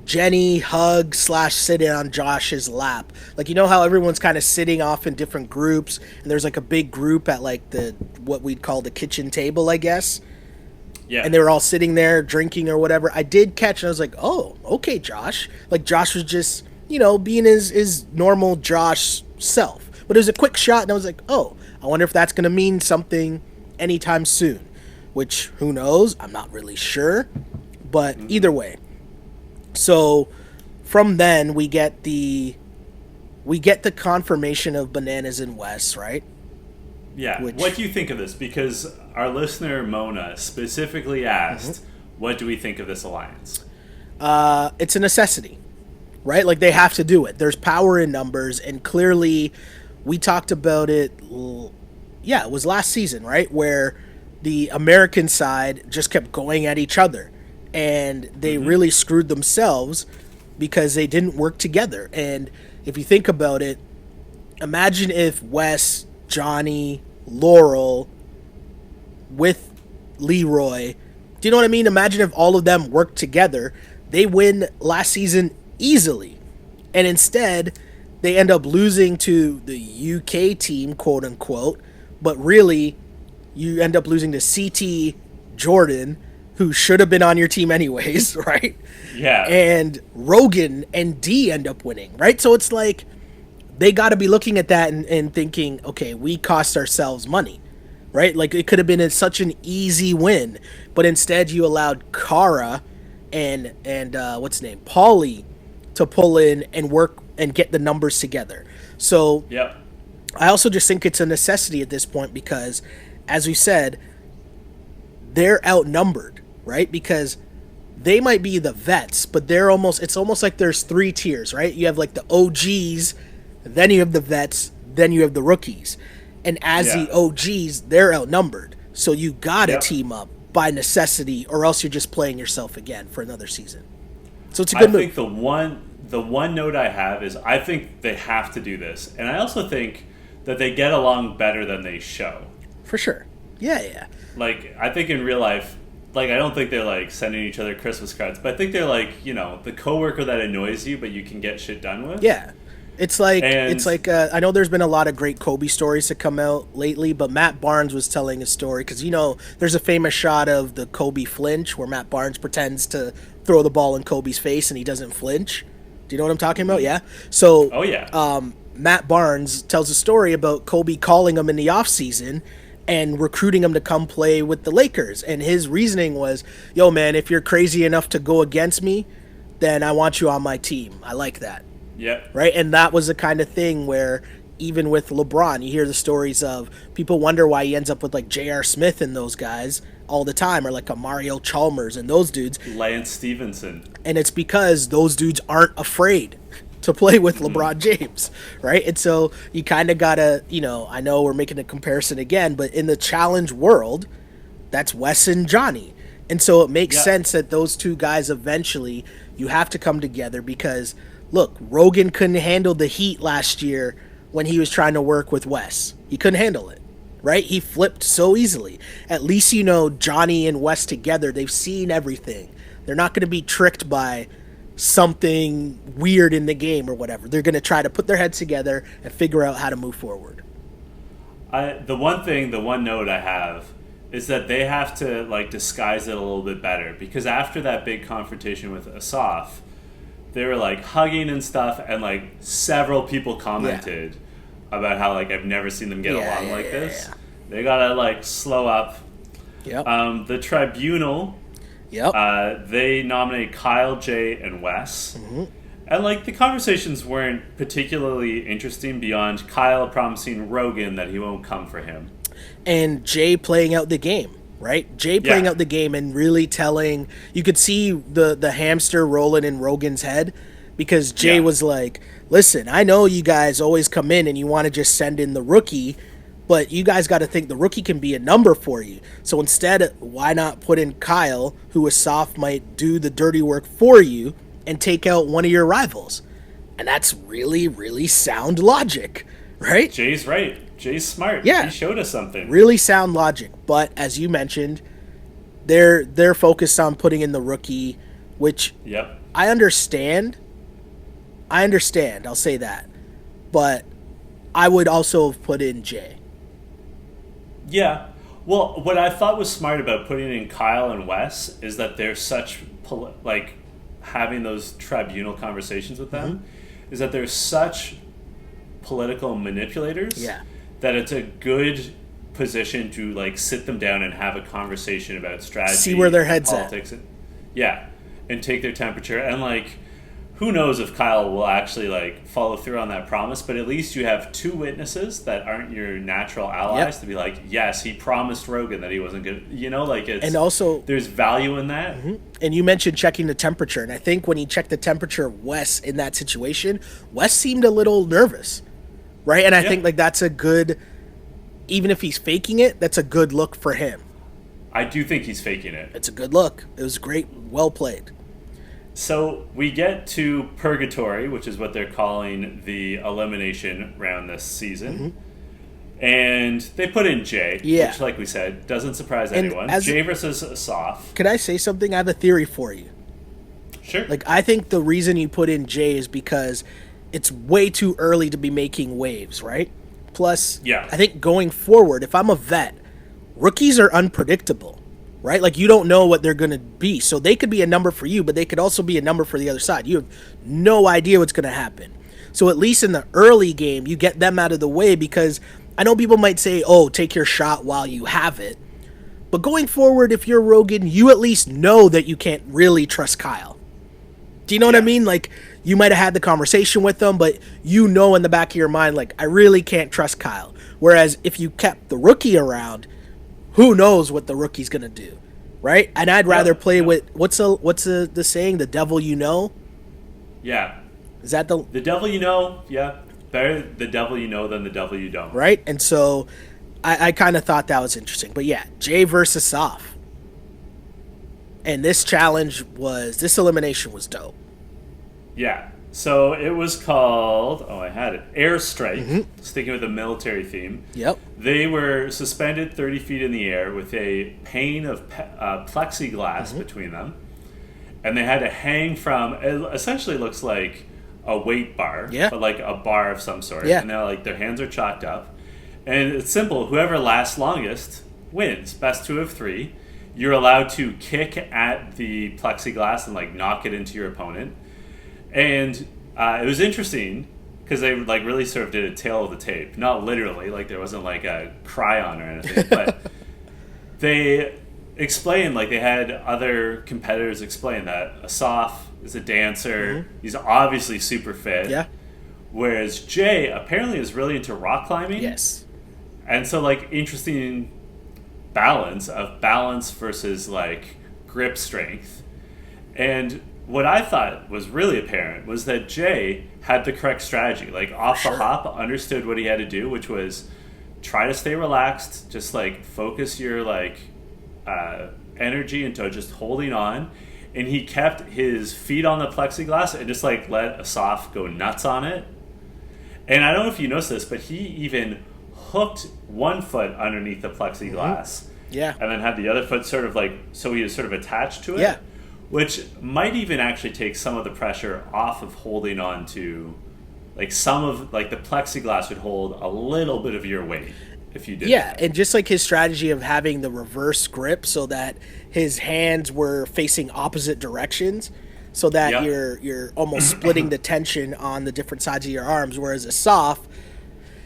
Jenny sitting on Josh's lap. Like, you know how everyone's kind of sitting off in different groups, and there's like a big group at like what we'd call the kitchen table, I guess. Yeah. And they were all sitting there drinking or whatever. I did catch, and I was like, oh, okay, Josh. Like, Josh was just, being his normal Josh self. But it was a quick shot, and I was like, oh, I wonder if that's going to mean something anytime soon. Which, who knows? I'm not really sure. But either way. So, from then, we get the confirmation of Bananas-Wes, right? Yeah. What do you think of this? Because our listener, Mona, specifically asked, what do we think of this alliance? It's a necessity, right? Like, they have to do it. There's power in numbers, and clearly... We talked about it, it was last season, right? Where the American side just kept going at each other. And they really screwed themselves because they didn't work together. And if you think about it, imagine if Wes, Johnny, Laurel, with Leroy, do you know what I mean? Imagine if all of them worked together. They win last season easily. And instead... they end up losing to the UK team, quote unquote, but really you end up losing to CT Jordan, who should have been on your team anyways, right? Yeah. And Rogan and D end up winning, right? So it's like they got to be looking at that and thinking, okay, we cost ourselves money, right? Like, it could have been such an easy win, but instead you allowed Kara and what's his name, Paulie, to pull in and work and get the numbers together. So I also just think it's a necessity at this point because, as we said, they're outnumbered, right? Because they might be the vets, but it's almost like there's 3 tiers, right? You have like the OGs, then you have the vets, then you have the rookies. And as the OGs, they're outnumbered. So you gotta team up by necessity, or else you're just playing yourself again for another season. So it's a good move. I think the one note I have is I think they have to do this. And I also think that they get along better than they show. For sure. Yeah. Like, I think in real life, like, I don't think they're, like, sending each other Christmas cards. But I think they're, like, the coworker that annoys you, but you can get shit done with. Yeah. It's like, I know there's been a lot of great Kobe stories that come out lately, but Matt Barnes was telling a story. Because, there's a famous shot of the Kobe flinch where Matt Barnes pretends to throw the ball in Kobe's face and he doesn't flinch. Do you know what I'm talking about? Yeah. So, Matt Barnes tells a story about Kobe calling him in the offseason and recruiting him to come play with the Lakers. And his reasoning was, yo, man, if you're crazy enough to go against me, then I want you on my team. I like that. Yeah. Right? And that was the kind of thing where even with LeBron, you hear the stories of people wonder why he ends up with like J.R. Smith and those guys all the time, or like a Mario Chalmers and those dudes. Lance Stevenson. And it's because those dudes aren't afraid to play with LeBron James, right? And so you kind of gotta, I know we're making a comparison again, but in the challenge world, that's Wes and Johnny. And so it makes sense that those two guys eventually, you have to come together because, look, Rogan couldn't handle the heat last year when he was trying to work with Wes. He couldn't handle it, right? He flipped so easily. At least, Johnny and Wes together, they've seen everything. They're not going to be tricked by something weird in the game or whatever. They're going to try to put their heads together and figure out how to move forward. The one note I have is that they have to like disguise it a little bit better, because after that big confrontation with Asaf, they were like hugging and stuff, and like several people commented about how like I've never seen them get along like this. They gotta like slow up. The Tribunal, they nominate Kyle, Jay, and Wes. And like the conversations weren't particularly interesting beyond Kyle promising Rogan that he won't come for him. And Jay playing out the game, right? Jay playing out the game and really telling, you could see the hamster rolling in Rogan's head, because Jay was like, listen, I know you guys always come in and you want to just send in the rookie, but you guys got to think the rookie can be a number for you. So instead, why not put in Kyle, who Asaf might do the dirty work for you and take out one of your rivals? And that's really, really sound logic, right? Jay's right. Jay's smart. Yeah. He showed us something. Really sound logic. But as you mentioned, they're focused on putting in the rookie, which I understand. I'll say that. But I would also have put in Jay. Yeah. Well, what I thought was smart about putting in Kyle and Wes is that they're such, having those tribunal conversations with them, is that they're such political manipulators that it's a good position to like sit them down and have a conversation about strategy, see where their heads politics, and take their temperature. And like, who knows if Kyle will actually like follow through on that promise, but at least you have two witnesses that aren't your natural allies to be like, yes, he promised Rogan that he wasn't good, it's, and also there's value in that. And you mentioned checking the temperature, and I think when he checked the temperature of Wes in that situation, Wes seemed a little nervous, right? And I think like that's a good, even if he's faking it, that's a good look for him. I do think he's faking it. It's a good look. It was great, well played. So we get to Purgatory, which is what they're calling the elimination round this season. And they put in Jay, which, like we said, doesn't surprise anyone. Jay versus Asaf. Can I say something? I have a theory for you. Sure. Like, I think the reason you put in Jay is because it's way too early to be making waves, right? Plus, I think going forward, if I'm a vet, rookies are unpredictable, right? Like, you don't know what they're going to be. So they could be a number for you, but they could also be a number for the other side. You have no idea what's going to happen. So at least in the early game, you get them out of the way, because I know people might say, oh, take your shot while you have it. But going forward, if you're Rogan, you at least know that you can't really trust Kyle. Do you know what I mean? Like, you might have had the conversation with them, but you know in the back of your mind, like, I really can't trust Kyle. Whereas if you kept the rookie around, who knows what the rookie's going to do, right? And I'd rather play with, what's the saying, the devil you know? Yeah. Is that the devil you know? Yeah. Better the devil you know than the devil you don't. Right? And so I kind of thought that was interesting. But yeah, Jay versus Asaf. And this elimination was dope. Yeah. So it was called, I had it, Airstrike, sticking with the military theme. Yep. They were suspended 30 feet in the air with a pane of plexiglass between them. And they had to hang from, it essentially looks like a weight bar, but like a bar of some sort. And they're like, their hands are chalked up. And it's simple. Whoever lasts longest wins. Best two of three. You're allowed to kick at the plexiglass and like knock it into your opponent. And it was interesting because they like really sort of did a tail of the tape. Not literally, like there wasn't like a cry-on or anything, but they explained, like they had other competitors explain that Asaf is a dancer. He's obviously super fit. Whereas Jay apparently is really into rock climbing. Yes. And so, like, interesting balance versus, like, grip strength. And what I thought was really apparent was that Jay had the correct strategy. Like, off the hop, understood what he had to do, which was try to stay relaxed, just, like, focus your, like, energy into just holding on. And he kept his feet on the plexiglass and just, like, let Asaf go nuts on it. And I don't know if you noticed this, but he even hooked one foot underneath the plexiglass. Yeah. And then had the other foot sort of, like, so he was sort of attached to it. Yeah. Which might even actually take some of the pressure off of holding on to, like, some of, like, the plexiglass would hold a little bit of your weight if you did. Yeah, and just like his strategy of having the reverse grip so that his hands were facing opposite directions, so that you're almost splitting the tension on the different sides of your arms. Whereas Asaf,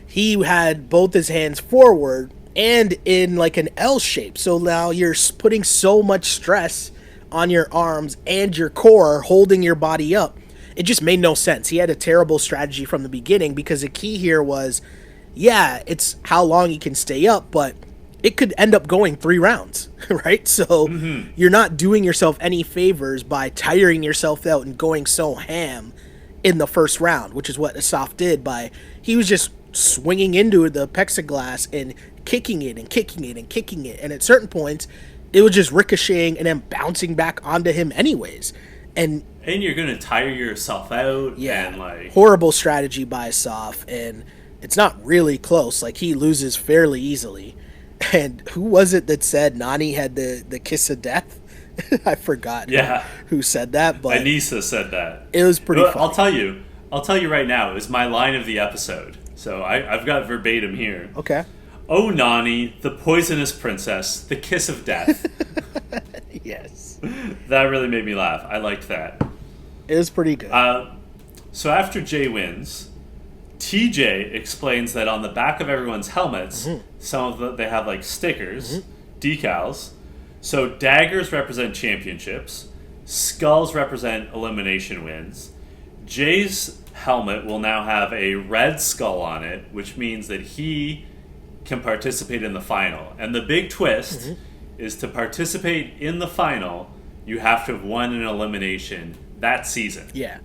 he had both his hands forward and in like an L shape. So now you're putting so much stress on your arms and your core holding your body up. It just made no sense. He had a terrible strategy from the beginning, because the key here was, yeah, it's how long you can stay up, but it could end up going 3 rounds, right? So you're not doing yourself any favors by tiring yourself out and going so ham in the first round, which is what Asaf did. He was just swinging into the plexiglass and kicking it and kicking it and kicking it. And at certain points, it was just ricocheting and then bouncing back onto him anyways. And you're going to tire yourself out. Yeah. And like, horrible strategy by Asaf. And it's not really close. Like, he loses fairly easily. And who was it that said Nany had the kiss of death? I forgot who said that. But Anissa said that. It was pretty funny. I'll tell you right now, it was my line of the episode. So I've got verbatim here. Okay. Oh, Nany, the poisonous princess, the kiss of death. Yes. That really made me laugh. I liked that. It was pretty good. So after Jay wins, TJ explains that on the back of everyone's helmets, they have like stickers, decals. So daggers represent championships, skulls represent elimination wins. Jay's helmet will now have a red skull on it, which means that he can participate in the final. And the big twist is, to participate in the final, you have to have won an elimination that season. Yeah.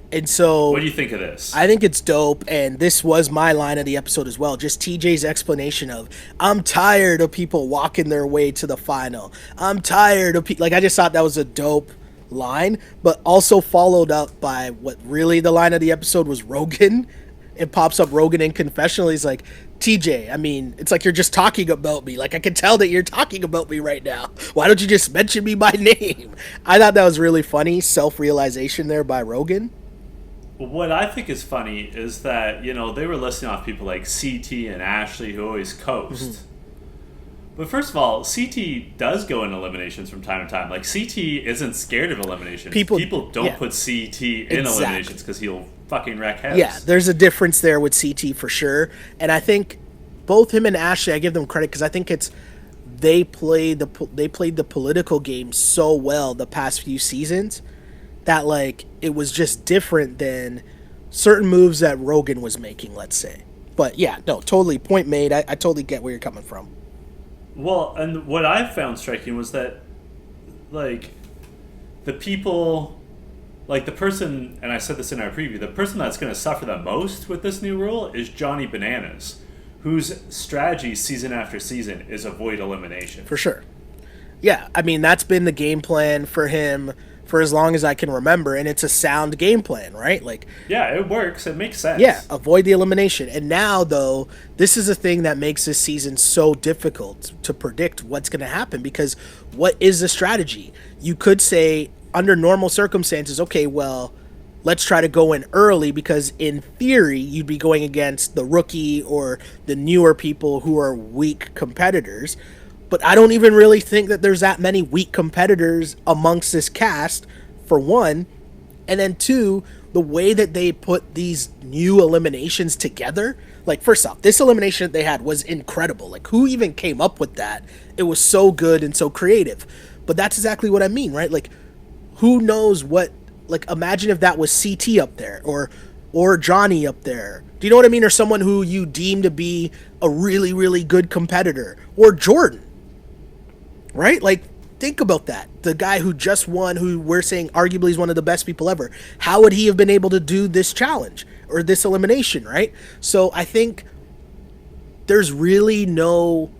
And so, what do you think of this? I think it's dope, and this was my line of the episode as well. Just TJ's explanation of, I'm tired of people walking their way to the final. I'm tired of people. Like, I just thought that was a dope line, but also followed up by what really the line of the episode was Rogan. It pops up Rogan in confessional. He's like, TJ, I mean, it's like you're just talking about me. Like, I can tell that you're talking about me right now. Why don't you just mention me by name? I thought that was really funny. Self-realization there by Rogan. What I think is funny is that, you know, they were listing off people like CT and Ashley who always coast. But first of all, CT does go in eliminations from time to time. Like, CT isn't scared of eliminations. People don't put CT in eliminations because he'll fucking wreck heads. Yeah, there's a difference there with CT for sure. And I think both him and Ashley, I give them credit because I think they played the political game so well the past few seasons that, like, it was just different than certain moves that Rogan was making, let's say. But yeah, no, totally, point made. I totally get where you're coming from. Well, and what I found striking was that, like, the people, like the person, and I said this in our preview, the person that's going to suffer the most with this new rule is Johnny Bananas, whose strategy season after season is avoid elimination. For sure. Yeah, I mean, that's been the game plan for him for as long as I can remember, and it's a sound game plan, right? Like, yeah, it works. It makes sense. Yeah, avoid the elimination. And now, though, this is a thing that makes this season so difficult to predict what's going to happen, because what is the strategy? You could say, under normal circumstances, okay, well, let's try to go in early, because in theory, you'd be going against the rookie or the newer people who are weak competitors. But I don't even really think that there's that many weak competitors amongst this cast, for one. And then two, the way that they put these new eliminations together. Like, first off, this elimination that they had was incredible. Like, who even came up with that? It was so good and so creative. But that's exactly what I mean, right? Like, who knows what... Like, imagine if that was CT up there. Or or Johnny up there. Do you know what I mean? Or someone who you deem to be a really, really good competitor, or Jordan, right? Like, think about that. The guy who just won, who we're saying arguably is one of the best people ever. How would he have been able to do this challenge or this elimination, right? So I think there's really no,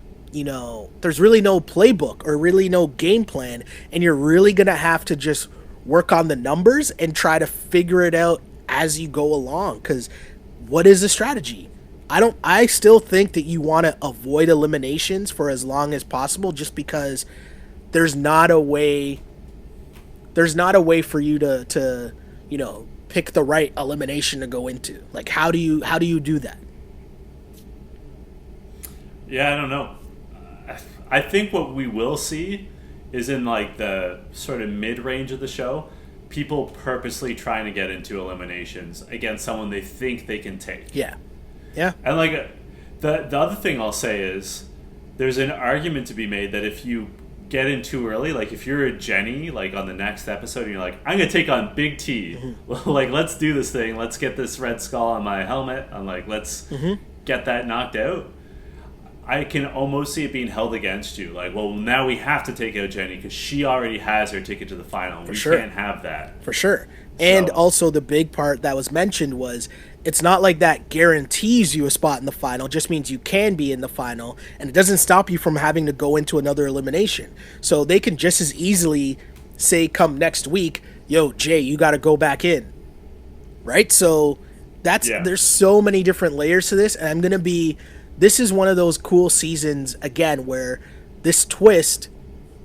there's really no playbook or really no game plan, and you're really going to have to just work on the numbers and try to figure it out as you go along. Because what is the strategy? I still think that you want to avoid eliminations for as long as possible, just because there's not a way for you to pick the right elimination to go into. Like, how do you do that? Yeah, I don't know. I think what we will see is in like the sort of mid-range of the show, people purposely trying to get into eliminations against someone they think they can take. Yeah. And like the other thing I'll say is there's an argument to be made that if you get in too early, like if you're a Jenny, like on the next episode, and you're like, I'm gonna take on Big T, like let's do this thing, let's get this red skull on my helmet, and like let's get that knocked out. I can almost see it being held against you. Like, well, now we have to take out Jenny because she already has her ticket to the final. We can't have that. For sure. And also the big part that was mentioned was it's not like that guarantees you a spot in the final. It just means you can be in the final. And it doesn't stop you from having to go into another elimination. So they can just as easily say come next week, yo, Jay, you got to go back in. Right? So there's so many different layers to this. And this is one of those cool seasons, again, where this twist,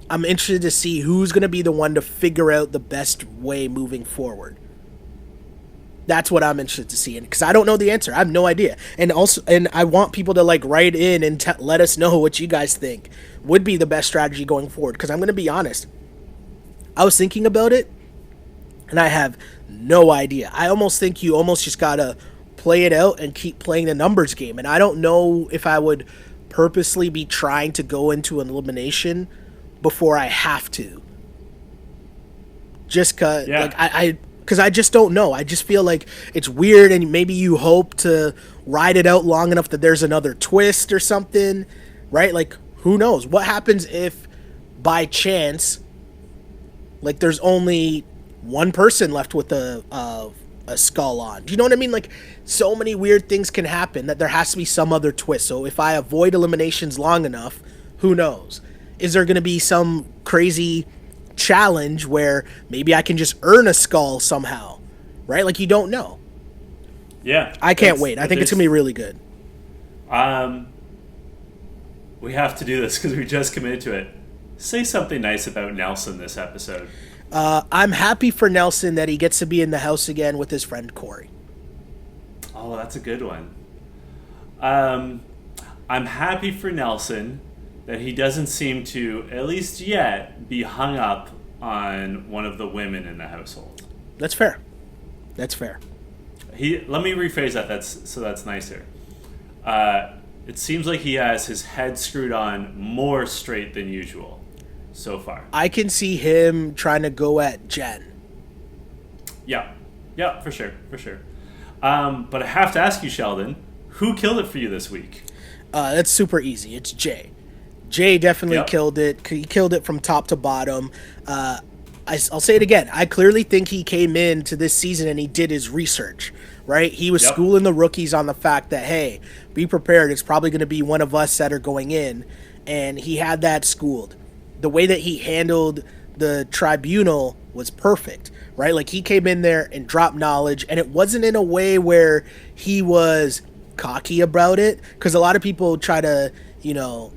I'm interested to see who's going to be the one to figure out the best way moving forward. That's what I'm interested to see, because I don't know the answer. I have no idea. And I want people to like write in and let us know what you guys think would be the best strategy going forward, because I'm going to be honest. I was thinking about it, and I have no idea. I almost think you almost just got to play it out and keep playing the numbers game. And I don't know if I would purposely be trying to go into an elimination before I have to. Just cause because I just don't know. I just feel like it's weird, and maybe you hope to ride it out long enough that there's another twist or something, right? Like, who knows? What happens if by chance, like, there's only one person left with a skull on? Do you know what I mean? Like, so many weird things can happen that there has to be some other twist. So if I avoid eliminations long enough, who knows? Is there going to be some crazy challenge where maybe I can just earn a skull somehow, right? Like, you don't know. Yeah. I can't wait. I think it's going to be really good. We have to do this because we just committed to it. Say something nice about Nelson this episode. I'm happy for Nelson that he gets to be in the house again with his friend Corey. Oh, that's a good one. I'm happy for Nelson that he doesn't seem to, at least yet, be hung up on one of the women in the household. That's fair. Let me rephrase that. That's nicer. It seems like he has his head screwed on more straight than usual so far. I can see him trying to go at Jen. Yeah, for sure. But I have to ask you, Sheldon, who killed it for you this week? That's super easy. It's Jay. Jay definitely killed it. He killed it from top to bottom. I'll say it again. I clearly think he came into this season and he did his research, right? He was schooling the rookies on the fact that, hey, be prepared. It's probably going to be one of us that are going in. And he had that schooled. The way that he handled the tribunal was perfect, right? Like, he came in there and dropped knowledge, and it wasn't in a way where he was cocky about it, because a lot of people try to,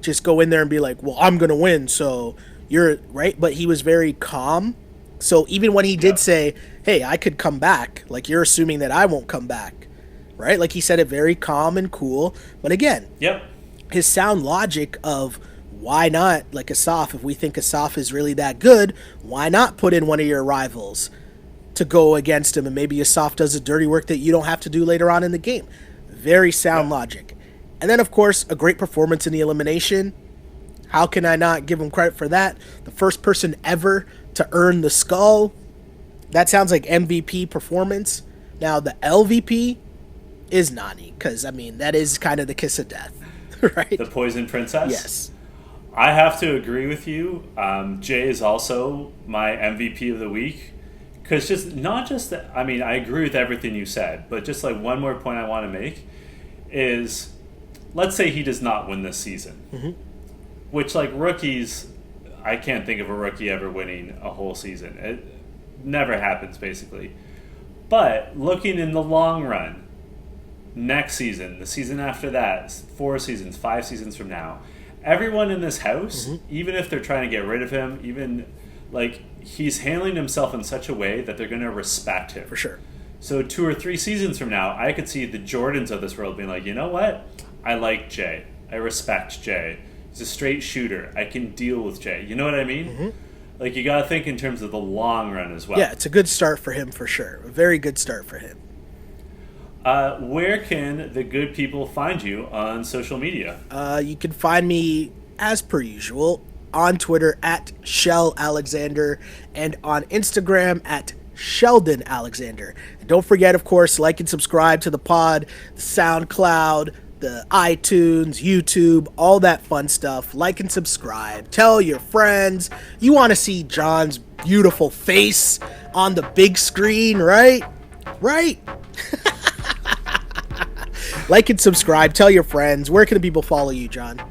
just go in there and be like, well, I'm going to win, so you're right. But he was very calm. So even when he did say, hey, I could come back, like, you're assuming that I won't come back, right? Like, he said it very calm and cool. But again, his sound logic of why not, like Asaf, if we think Asaf is really that good, why not put in one of your rivals to go against him, and maybe Asaf does the dirty work that you don't have to do later on in the game. Very sound logic. And then, of course, a great performance in the elimination. How can I not give him credit for that? The first person ever to earn the skull. That sounds like MVP performance, Now, the LVP is Nany, because, I mean, that is kind of the kiss of death, right? The Poison Princess? Yes. I have to agree with you. Jay is also my MVP of the week. Because I agree with everything you said, but just like one more point I want to make is, let's say he does not win this season. Mm-hmm. Which, like, rookies, I can't think of a rookie ever winning a whole season. It never happens, basically. But looking in the long run, next season, the season after that, 4 seasons, 5 seasons from now, everyone in this house, even if they're trying to get rid of him, even, like, he's handling himself in such a way that they're going to respect him. For sure. So 2 or 3 seasons from now, I could see the Jordans of this world being like, you know what? I like Jay. I respect Jay. He's a straight shooter. I can deal with Jay. You know what I mean? Mm-hmm. Like, you got to think in terms of the long run as well. Yeah, it's a good start for him for sure. A very good start for him. Where can the good people find you on social media? You can find me, as per usual, on Twitter at Shell Alexander and on Instagram at Sheldon Alexander. And don't forget, of course, like and subscribe to the pod, the SoundCloud, the iTunes, YouTube, all that fun stuff. Like and subscribe. Tell your friends. You want to see John's beautiful face on the big screen, right? Right? Like and subscribe. Tell your friends. Where can the people follow you, John?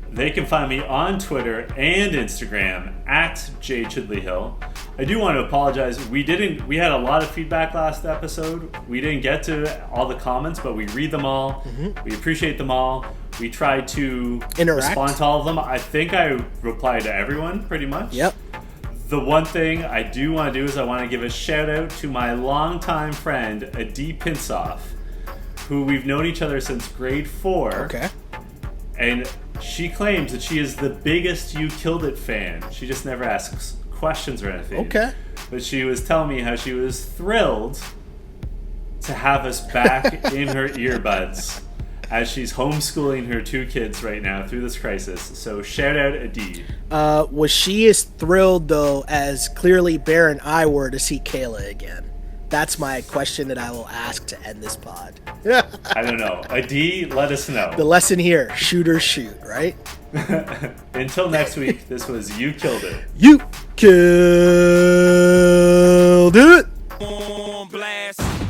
They can find me on Twitter and Instagram at jchidleyhill. I do want to apologize. We had a lot of feedback last episode. We didn't get to all the comments, but we read them all. Mm-hmm. We appreciate them all. We try to respond to all of them. I think I replied to everyone pretty much. Yep. The one thing I do want to do is I want to give a shout out to my longtime friend, Adi Pinsoff, who we've known each other since grade 4. Okay. And she claims that she is the biggest You Killed It fan. She just never asks questions or anything. Okay. But she was telling me how she was thrilled to have us back in her earbuds as she's homeschooling her 2 kids right now through this crisis. So shout out Adi. Was she as thrilled, though, as clearly Bear and I were to see Kayla again? That's my question that I will ask to end this pod. I don't know. Adi, let us know. The lesson here, shooters shoot, right? Until next week, this was You Killed It. You Killed